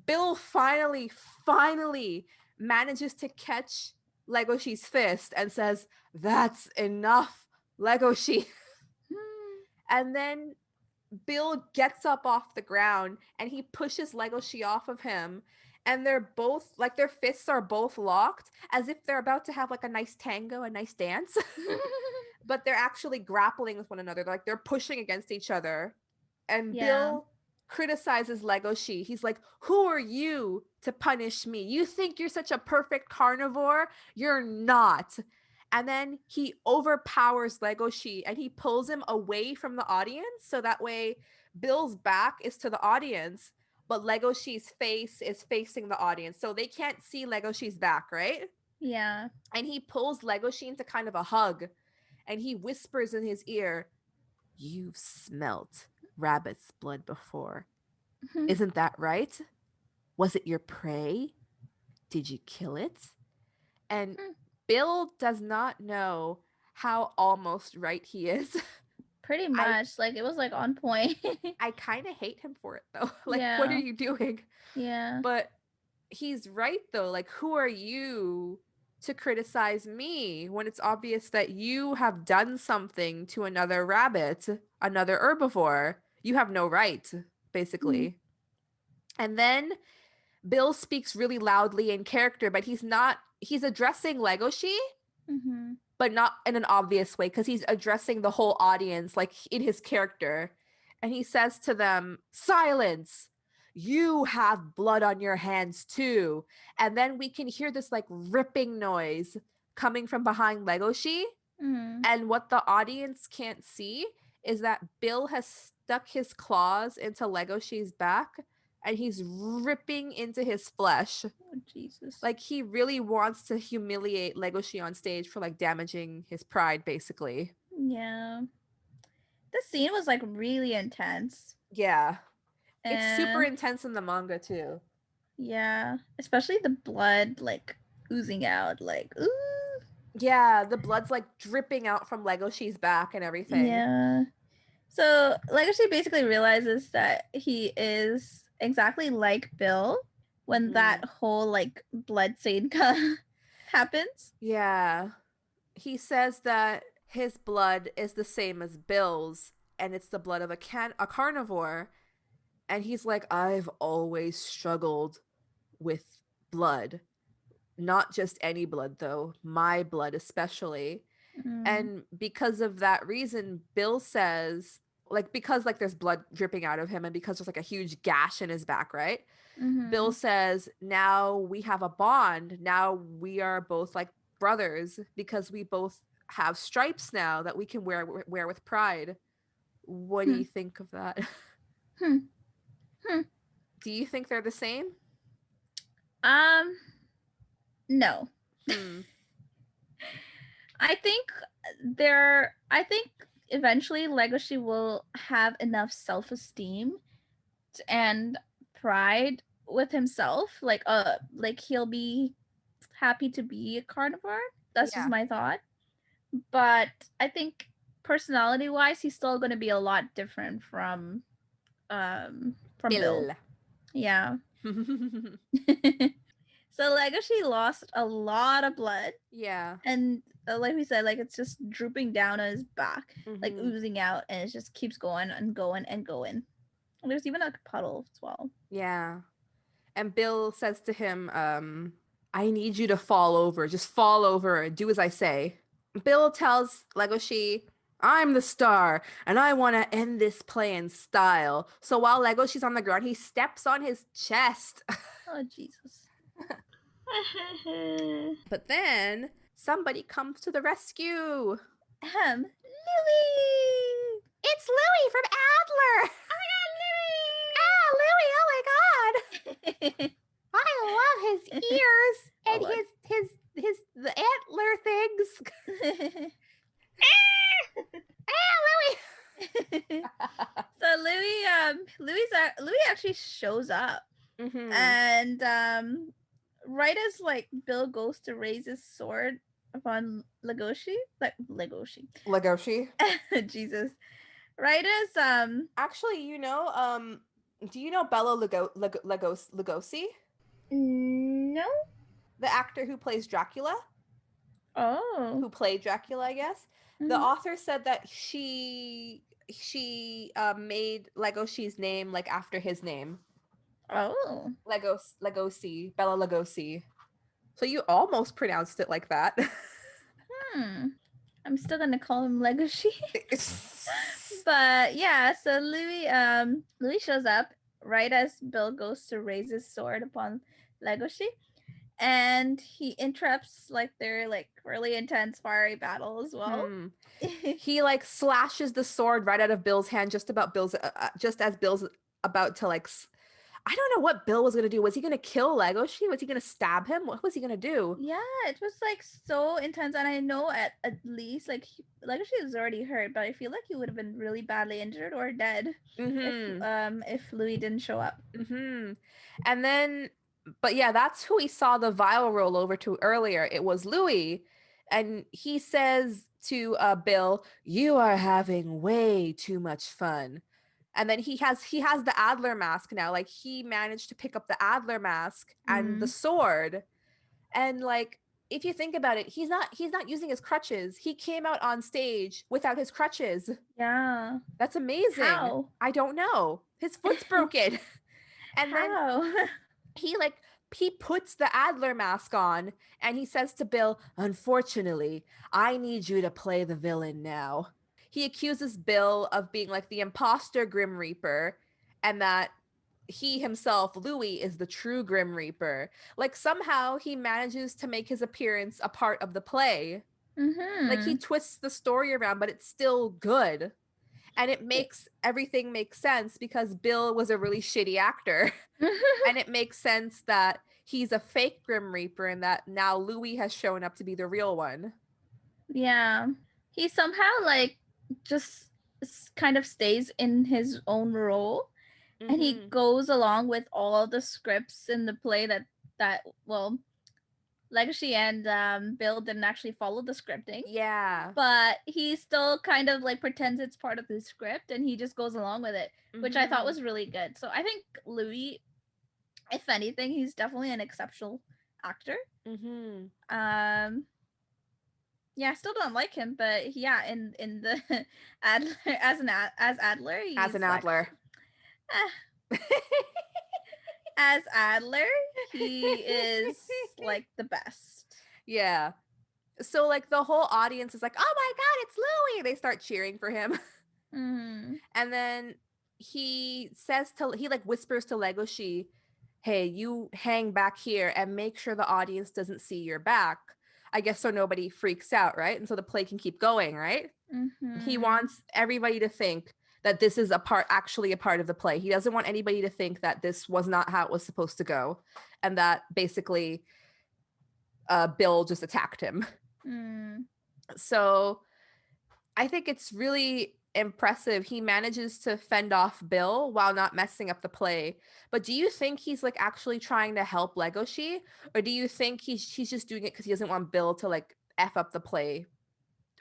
Bill finally manages to catch Legoshi's fist and says, "That's enough, Legoshi." And then Bill gets up off the ground and he pushes Legoshi off of him. And they're both, like, their fists are both locked as if they're about to have like a nice tango, a nice dance. But they're actually grappling with one another. They're pushing against each other. And Bill criticizes Legoshi. He's like, "Who are you to punish me? You think you're such a perfect carnivore? You're not." And then he overpowers Legoshi and he pulls him away from the audience. So that way Bill's back is to the audience, but Legoshi's face is facing the audience. So they can't see Legoshi's back, right? Yeah. And he pulls Legoshi into kind of a hug and he whispers in his ear, "You've smelt rabbit's blood before. Isn't that right? Was it your prey? Did you kill it?" And Bill does not know how almost right he is. Pretty much. Like, it was like on point. I kind of hate him for it though. Like, what are you doing? Yeah. But he's right though. Like, who are you to criticize me when it's obvious that you have done something to another rabbit, another herbivore? You have no right, basically. And then Bill speaks really loudly in character, but he's addressing Legoshi, but not in an obvious way because he's addressing the whole audience, like in his character. And he says to them, "Silence! You have blood on your hands too." And then we can hear this like ripping noise coming from behind Legoshi. And what the audience can't see is that Bill has stuck his claws into Legoshi's back and he's ripping into his flesh. Oh, Jesus. Like, he really wants to humiliate Legoshi on stage for like damaging his pride, basically. Yeah. The scene was like really intense. Yeah. It's super intense in the manga too. Yeah. Especially the blood like oozing out, like, ooh. Yeah, the blood's like dripping out from Legoshi's back and everything. Yeah. So Legoshi basically realizes that he is exactly like Bill when that whole like blood scene happens. Yeah. He says that his blood is the same as Bill's and it's the blood of a carnivore. And he's like, "I've always struggled with blood. Not just any blood, though. My blood especially." And because of that reason, Bill says, like, because like there's blood dripping out of him and because there's like a huge gash in his back, right? Bill says, "Now we have a bond. Now we are both like brothers because we both have stripes now that we can wear with pride." What do you think of that? Do you think they're the same? No. I think eventually Legoshi will have enough self-esteem and pride with himself. Like he'll be happy to be a carnivore. That's just my thought. But I think personality-wise, he's still going to be a lot different from Bill. Yeah. So Legoshi lost a lot of blood. Yeah. And like we said, like it's just drooping down on his back, like oozing out, and it just keeps going and going and going. And there's even like a puddle as well. Yeah. And Bill says to him, "I need you to fall over. Just fall over. Do as I say." Bill tells Legoshi, "I'm the star, and I want to end this play in style." So while Legoshi's on the ground, he steps on his chest. Oh, Jesus. But then somebody comes to the rescue. Louie! It's Louie from Adler! Oh my god, Louie! Oh my god! I love his ears and his the antler things. Louis. So Louis actually shows up, and right as like Bill goes to raise his sword upon Legoshi, Jesus, right as actually, do you know Bela Lugosi? No. The actor who plays Dracula? Oh. Who played Dracula, I guess. The author said that she made Legoshi's name like after his name. Oh. Legosi, Bela Lugosi. So you almost pronounced it like that. I'm still gonna call him Legoshi. But yeah, so Louis shows up right as Bill goes to raise his sword upon Legoshi, and he interrupts like their like really intense fiery battle as well. He like slashes the sword right out of Bill's hand just as Bill's about to like I don't know what Bill was going to do. Was he going to kill Legoshi? Was he going to stab him? What was he going to do? Yeah, it was like so intense. And I know at least like Legoshi was already hurt, but I feel like he would have been really badly injured or dead if Louis didn't show up. And then, but yeah, that's who we saw the vial roll over to earlier. It was Louis. And he says to Bill, "You are having way too much fun." And then he has the Adler mask now. Like he managed to pick up the Adler mask and the sword. And like if you think about it, he's not using his crutches. He came out on stage without his crutches. Yeah. That's amazing. How? I don't know. His foot's broken. And How? Then he puts the Adler mask on and he says to Bill, "Unfortunately, I need you to play the villain now." He accuses Bill of being like the imposter Grim Reaper and that he himself, Louis, is the true Grim Reaper. Like somehow he manages to make his appearance a part of the play. Like he twists the story around, but it's still good. And it makes everything make sense because Bill was a really shitty actor. And it makes sense that he's a fake Grim Reaper and that now Louis has shown up to be the real one. Yeah. He somehow like just kind of stays in his own role and he goes along with all the scripts in the play that Legacy and Bill didn't actually follow the scripting. Yeah. But he still kind of like pretends it's part of the script and he just goes along with it, which I thought was really good. So I think Louis, if anything, he's definitely an exceptional actor. Yeah, I still don't like him, but yeah, in the Adler as Adler, as an Adler. As Adler, he is like the best. Yeah. So like the whole audience is like, "Oh my God, it's Louis!" They start cheering for him. And then he like whispers to Legoshi, "Hey, you hang back here and make sure the audience doesn't see your back." I guess so nobody freaks out, right? And so the play can keep going, right? He wants everybody to think that this is actually a part of the play. He doesn't want anybody to think that this was not how it was supposed to go and that basically Bill just attacked him. So I think it's really impressive. He manages to fend off Bill while not messing up the play. But do you think he's like actually trying to help Legoshi, or do you think he's just doing it because he doesn't want Bill to like F up the play?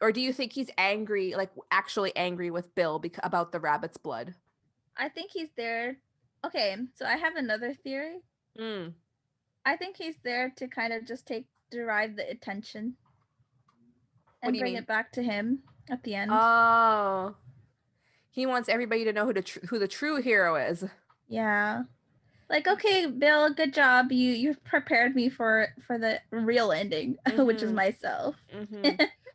Or do you think he's angry, like actually angry with Bill about the rabbit's blood? I think he's there. Okay, so I have another theory. I think he's there to kind of just derive the attention and bring it back to him at the end. Oh, he wants everybody to know who the true hero is. Yeah, like, okay, Bill, good job. You've prepared me for the real ending, which is myself.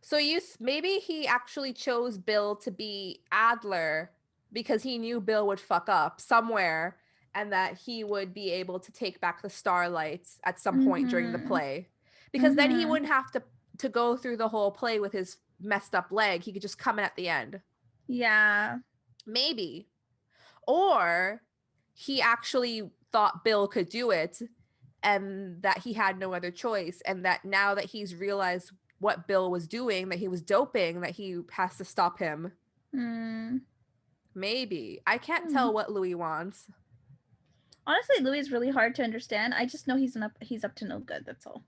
So maybe he actually chose Bill to be Adler because he knew Bill would fuck up somewhere and that he would be able to take back the starlight at some point during the play. Because then he wouldn't have to go through the whole play with his messed up leg. He could just come in at the end. Yeah. Maybe. Or he actually thought Bill could do it and that he had no other choice, and that now that he's realized what Bill was doing, that he was doping, that he has to stop him. Maybe. I can't tell what Louis wants. Honestly, Louis is really hard to understand. I just know he's up to no good. That's all.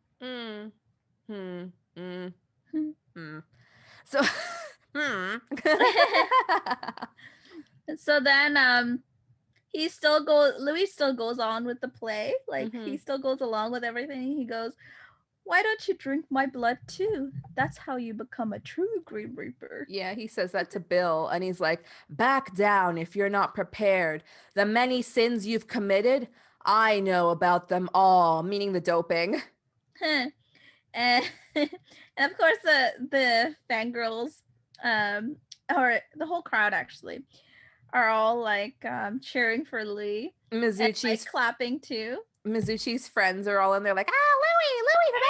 So, so then, Louis still goes on with the play. Like, he still goes along with everything. He goes, "Why don't you drink my blood too? That's how you become a true Grim Reaper." Yeah, he says that to Bill, and he's like, "Back down if you're not prepared. The many sins you've committed, I know about them all," meaning the doping. And of course the fangirls, or the whole crowd actually, are all like cheering for Louis. Mizuchi's and, like, clapping too. Mizuchi's friends are all in there like, Louis from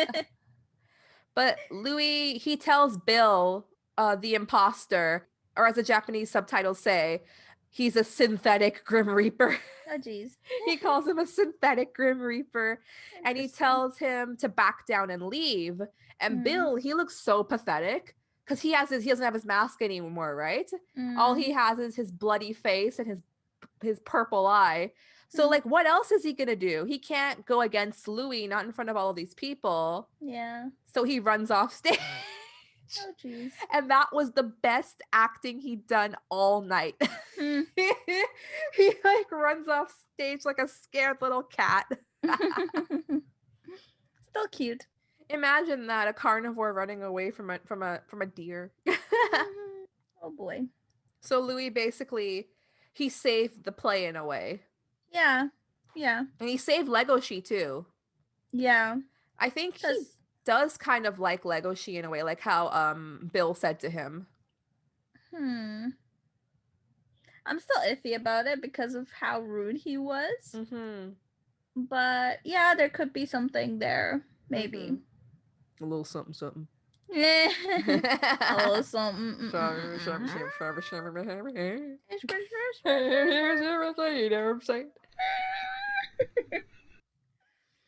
Adler. But Louis, he tells Bill, the imposter, or as the Japanese subtitles say, he's a synthetic Grim Reaper. Oh, geez. He calls him a synthetic Grim Reaper, and he tells him to back down and leave. And Bill, he looks so pathetic because he doesn't have his mask anymore, right? All he has is his bloody face and his purple eye. So like, what else is he gonna do? He can't go against Louis, not in front of all of these people. Yeah. So he runs off stage. Oh, jeez. And that was the best acting he'd done all night. He like runs off stage like a scared little cat. Still cute. Imagine that, a carnivore running away from a deer. Oh boy. So Louis basically, he saved the play in a way. Yeah. Yeah. And he saved Legoshi too. Yeah. I think he does kind of like Legoshi in a way, like how Bill said to him. I'm still iffy about it because of how rude he was. But yeah, there could be something there. Maybe. A little something. A little something.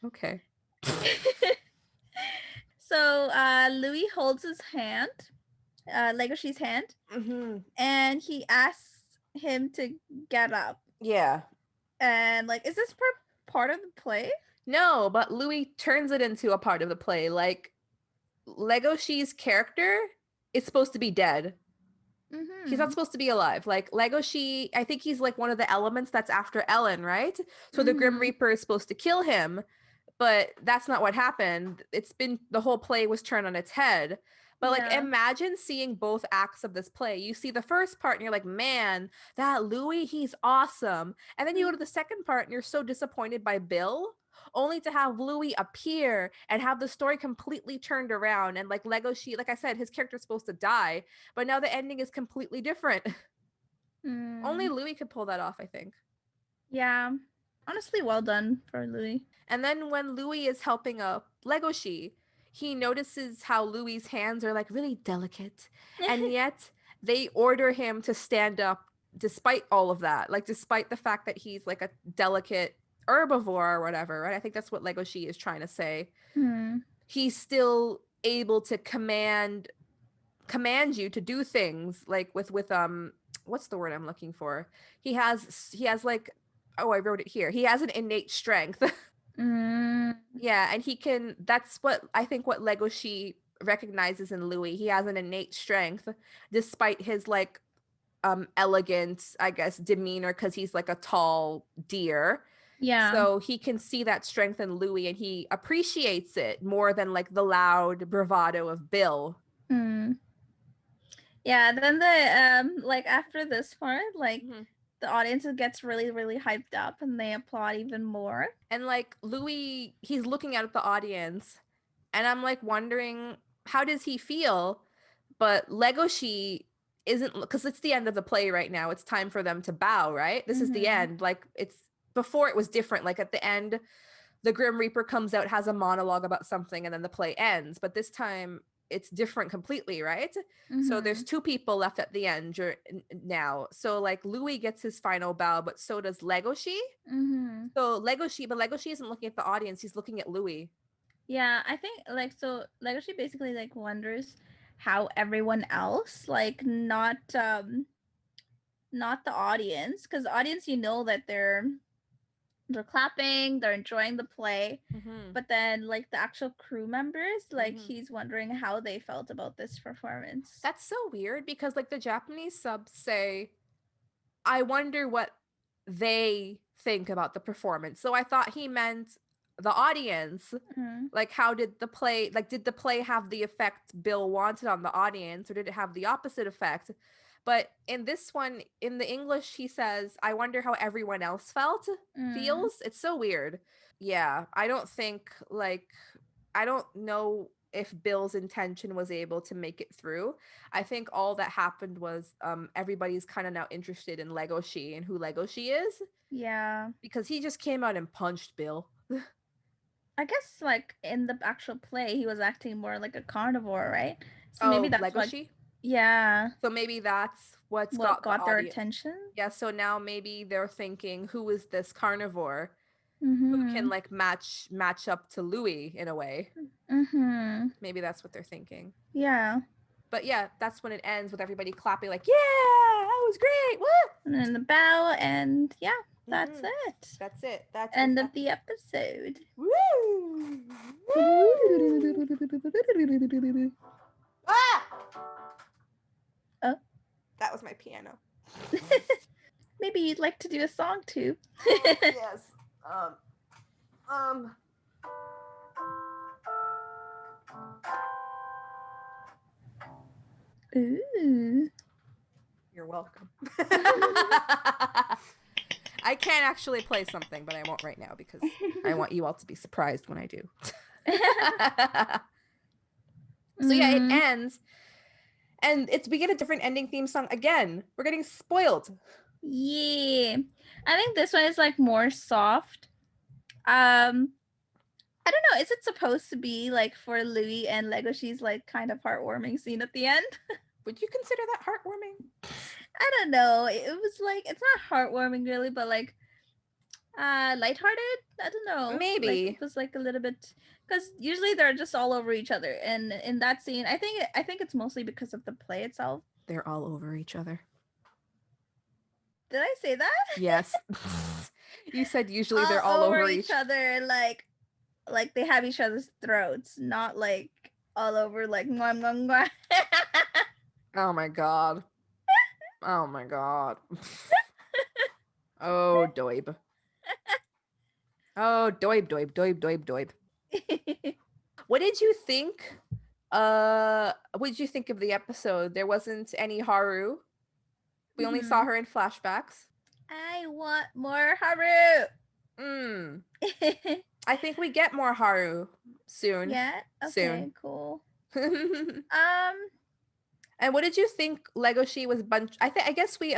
Okay. So Louis holds his hand, Legoshi's hand, and he asks him to get up. Yeah. And like, is this part of the play? No, but Louis turns it into a part of the play. Like, Legoshi's character is supposed to be dead. He's not supposed to be alive. Like, Legoshi, I think he's like one of the elements that's after Ellen, right? So the Grim Reaper is supposed to kill him, but that's not what happened. The whole play was turned on its head. But like, imagine seeing both acts of this play. You see the first part and you're like, man, that Louis, he's awesome. And then you go to the second part and you're so disappointed by Bill, only to have Louis appear and have the story completely turned around. And like Legoshi, like I said, his character's supposed to die, but now the ending is completely different. Only Louis could pull that off, I think. Yeah. Honestly, well done for Louis. And then when Louis is helping Legoshi, he notices how Louis's hands are like really delicate. And yet they order him to stand up despite all of that. Like, despite the fact that he's like a delicate herbivore or whatever, right? I think that's what Legoshi is trying to say. He's still able to command you to do things, like with what's the word I'm looking for? He has like, oh, I wrote it here. He has an innate strength. Yeah, and he can, that's what I think what Legoshi recognizes in Louis. He has an innate strength despite his like elegant, I guess, demeanor, because he's like a tall deer. Yeah. So he can see that strength in Louis and he appreciates it more than like the loud bravado of Bill. Yeah, then the like after this part, like the audience gets really, really hyped up and they applaud even more. And like Louis, he's looking out at the audience and I'm like wondering, how does he feel? But Legoshi isn't, because it's the end of the play right now. It's time for them to bow, right? This is the end. Like, it's before it was different. Like at the end, the Grim Reaper comes out, has a monologue about something, and then the play ends. But this time it's different completely, right? So there's 2 people left at the end now. So like Louis gets his final bow, but so does Legoshi. So Legoshi isn't looking at the audience, he's looking at Louis. Yeah, I think like so Legoshi basically like wonders how everyone else, like not the audience, because the audience, you know, that they're clapping, they're enjoying the play, but then like the actual crew members, like he's wondering how they felt about this performance. That's so weird, because like the Japanese subs say, I wonder what they think about the performance. So I thought he meant the audience. Like, how did the play, like, did the play have the effect Bill wanted on the audience, or did it have the opposite effect? But in this one, in the English, he says, I wonder how everyone else feels. It's so weird. Yeah, I don't think, like, I don't know if Bill's intention was able to make it through. I think all that happened was everybody's kind of now interested in Legoshi and who Legoshi is. Yeah. Because he just came out and punched Bill. I guess like in the actual play, he was acting more like a carnivore, right? So maybe that's Legoshi? Yeah. So maybe that's what got their attention? Yeah, so now maybe they're thinking, who is this carnivore who can like match up to Louis in a way? Maybe that's what they're thinking. Yeah. But yeah, that's when it ends with everybody clapping like, yeah, that was great. Woo! And then the bow, and yeah, that's it. That's it. That's end of the episode. Woo! Ah! Oh. That was my piano. Maybe you'd like to do a song too. Yes. Ooh. You're welcome. I can actually play something, but I won't right now because I want you all to be surprised when I do. So yeah, it ends, and we get a different ending theme song again. We're getting spoiled. Yeah, I think this one is like more soft. I don't know. Is it supposed to be like for Louis and Legoshi's like kind of heartwarming scene at the end? Would you consider that heartwarming? I don't know. It was like, it's not heartwarming really, but like lighthearted. I don't know. Maybe like, it was like a little bit, because usually they're just all over each other, and in that scene, I think it's mostly because of the play itself. They're all over each other. Did I say that? Yes. You said usually they're all over each other, like they have each other's throats, not like all over like mwah, mwah, mwah. Oh my god. Oh my god. Oh doib. Oh doib. What did you think? What did you think of the episode? There wasn't any Haru. We only saw her in flashbacks. I want more Haru. I think we get more Haru soon. Yeah. Okay. Soon. Cool. And what did you think Legoshi was I guess we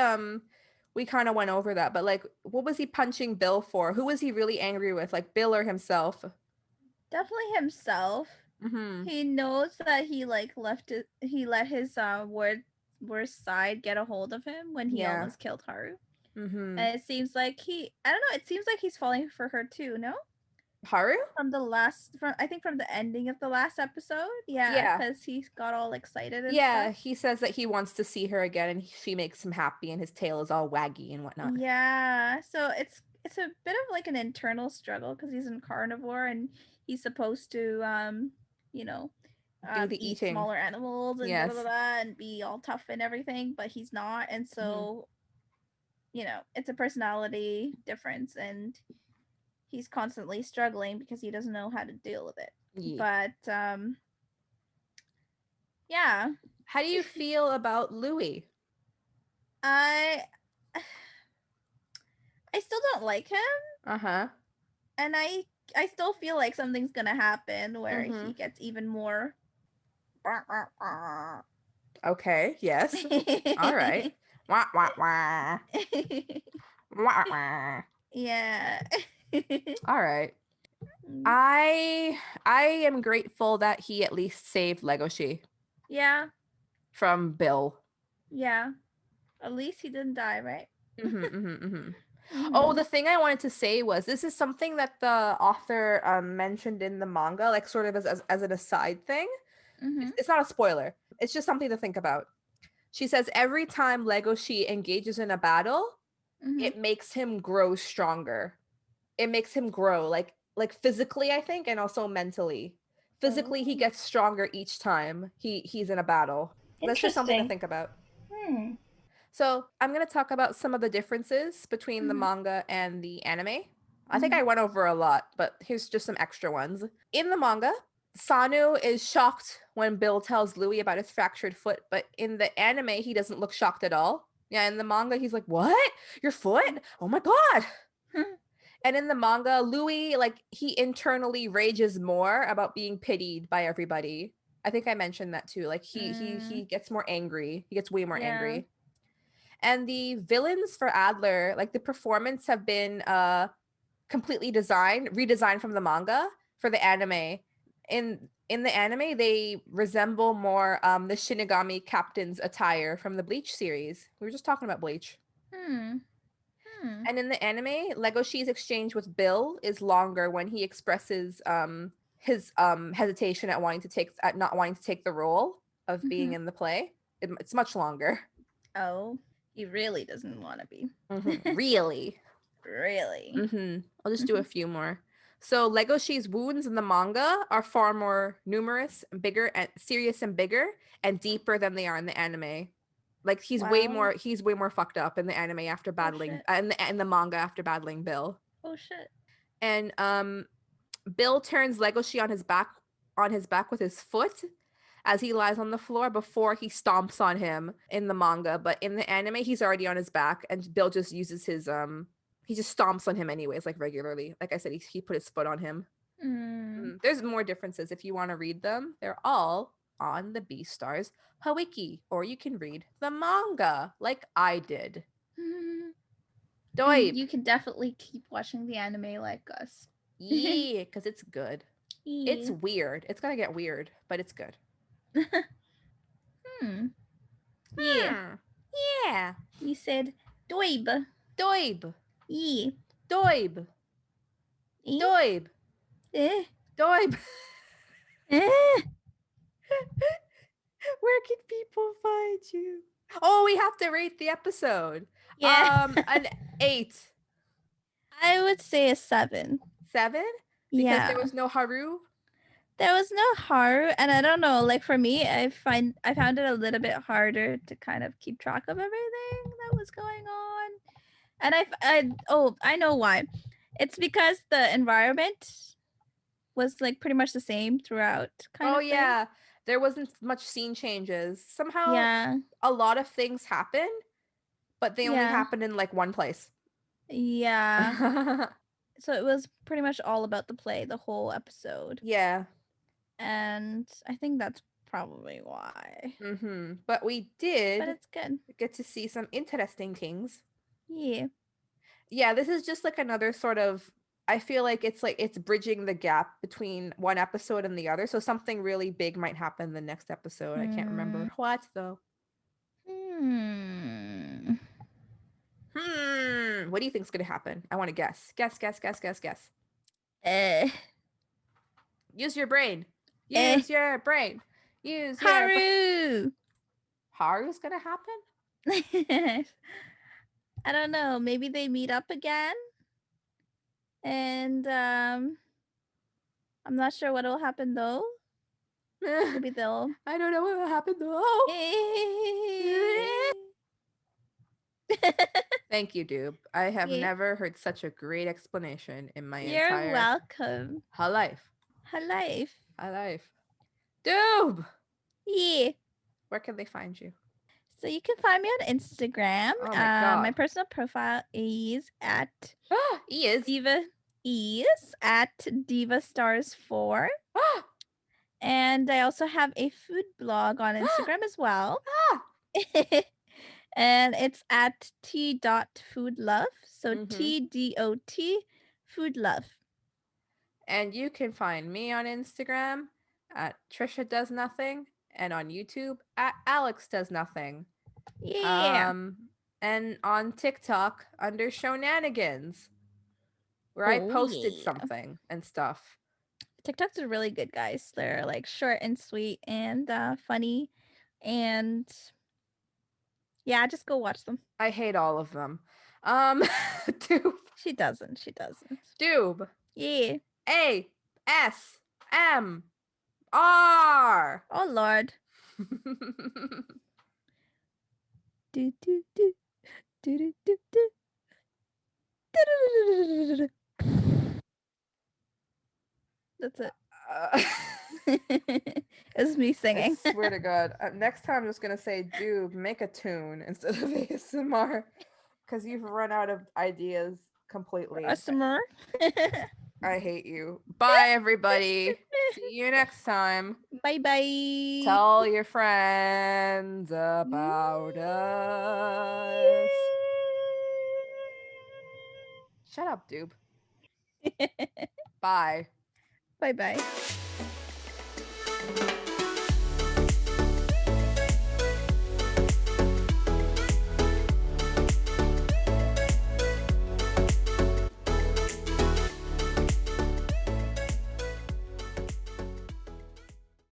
kind of went over that, but like, what was he punching Bill for? Who was he really angry with? Like Bill or himself? Definitely himself. He knows that he like let his worst side get a hold of him when he almost killed Haru. And it seems like I don't know, it seems like he's falling for her too, no? Haru? From the ending of the last episode. Yeah. Because he got all excited and stuff. He says that he wants to see her again, and she makes him happy, and his tail is all waggy and whatnot. Yeah. So it's a bit of like an internal struggle, because he's in carnivore and he's supposed to do the eating smaller animals and blah, blah, blah, and be all tough and everything, but he's not, and so it's a personality difference, and he's constantly struggling because he doesn't know how to deal with it. But yeah. How do you feel about Louis? I still don't like him. And I still feel like something's gonna happen where he gets even more. Okay. Yes. All right. Wah wah wah. Wah wah. Yeah. All right. I am grateful that he at least saved Legoshi. Yeah. From Bill. Yeah. At least he didn't die, right? Oh, the thing I wanted to say was this is something that the author mentioned in the manga, like sort of as an aside thing. It's not a spoiler. It's just something to think about. She says every time Legoshi engages in a battle, it makes him grow stronger. It makes him grow like physically, I think, and also mentally. Physically, he gets stronger each time he's in a battle. That's just something to think about. So I'm going to talk about some of the differences between the manga and the anime. I think I went over a lot, but here's just some extra ones. In the manga, Sanu is shocked when Bill tells Louis about his fractured foot, but in the anime, he doesn't look shocked at all. Yeah, in the manga, he's like, "What? Your foot? Oh my god!" And in the manga, Louis, like, he internally rages more about being pitied by everybody. I think I mentioned that too. Like, he gets more angry. He gets way more angry. And the villains for Adler, like the performance have been completely redesigned from the manga for the anime. In the anime, they resemble more the Shinigami captain's attire from the Bleach series. We were just talking about Bleach. And in the anime, Legoshi's exchange with Bill is longer when he expresses his hesitation at not wanting to take the role of being in the play. It's much longer. Oh. He really doesn't want to be. Really? Really? I'll just do a few more. So Legoshi's wounds in the manga are far more numerous, bigger, and serious and bigger, and deeper than they are in the anime. Like he's way more fucked up in the anime after battling in the manga after battling Bill. Oh shit. And Bill turns Legoshi on his back with his foot as he lies on the floor before he stomps on him in the manga. But in the anime, he's already on his back, and Bill just uses his he just stomps on him anyways, like regularly. Like I said, he put his foot on him. There's more differences if you want to read them. They're all on the Beastars wiki, or you can read the manga like I did. And you can definitely keep watching the anime like us. Yeah, because it's good. It's weird. It's gonna get weird, but it's good. Yeah. Yeah. You said doib. Doib. Yeah. Doib. Doib. Doib. Where can people find you? Oh, we have to rate the episode. Yeah. An 8. I would say a 7. 7? Because there was no Haru? There was no Haru, and I don't know, like for me, I found it a little bit harder to kind of keep track of everything that was going on. And I know why. It's because the environment was like pretty much the same throughout. Oh yeah, there wasn't much scene changes. Somehow, a lot of things happened, but they only happened in like one place. Yeah. So it was pretty much all about the play, the whole episode. Yeah. And I think that's probably why. But we did. But it's good. Get to see some interesting things. Yeah. Yeah, this is just like another sort of. I feel like it's bridging the gap between one episode and the other. So something really big might happen the next episode. I can't remember what though. What do you think's gonna happen? I want to guess. Guess. Use your brain. Use your brain. Use your Haru. Haru's gonna happen? I don't know. Maybe they meet up again. And I'm not sure what will happen though. Maybe they'll. I don't know what will happen though. Thank you, Doob. I have never heard such a great explanation in my entire. You're welcome. Her life. Doob. Yeah. Where can they find you? So you can find me on Instagram. Oh my God. My personal profile is at Diva at DevaStars4. And I also have a food blog on Instagram as well. And it's at t.foodlove. So TDOT food love. And you can find me on Instagram at TRESHA Does Nothing and on YouTube at Alex Does Nothing. Yeah. And on TikTok under Shownanigans, where I posted something and stuff. TikToks are really good, guys. They're like short and sweet and funny. And yeah, just go watch them. I hate all of them. Doob. She doesn't. Doob. Yeah. ASMR. Oh Lord. do do do do do do do. That's it. It's me singing. I swear to God. Next time I'm just going to say, Doob, make a tune instead of ASMR. Because you've run out of ideas completely. ASMR? I hate you. Bye, everybody. See you next time. Bye-bye. Tell your friends about us. Shut up, Doob. Bye. Bye-bye.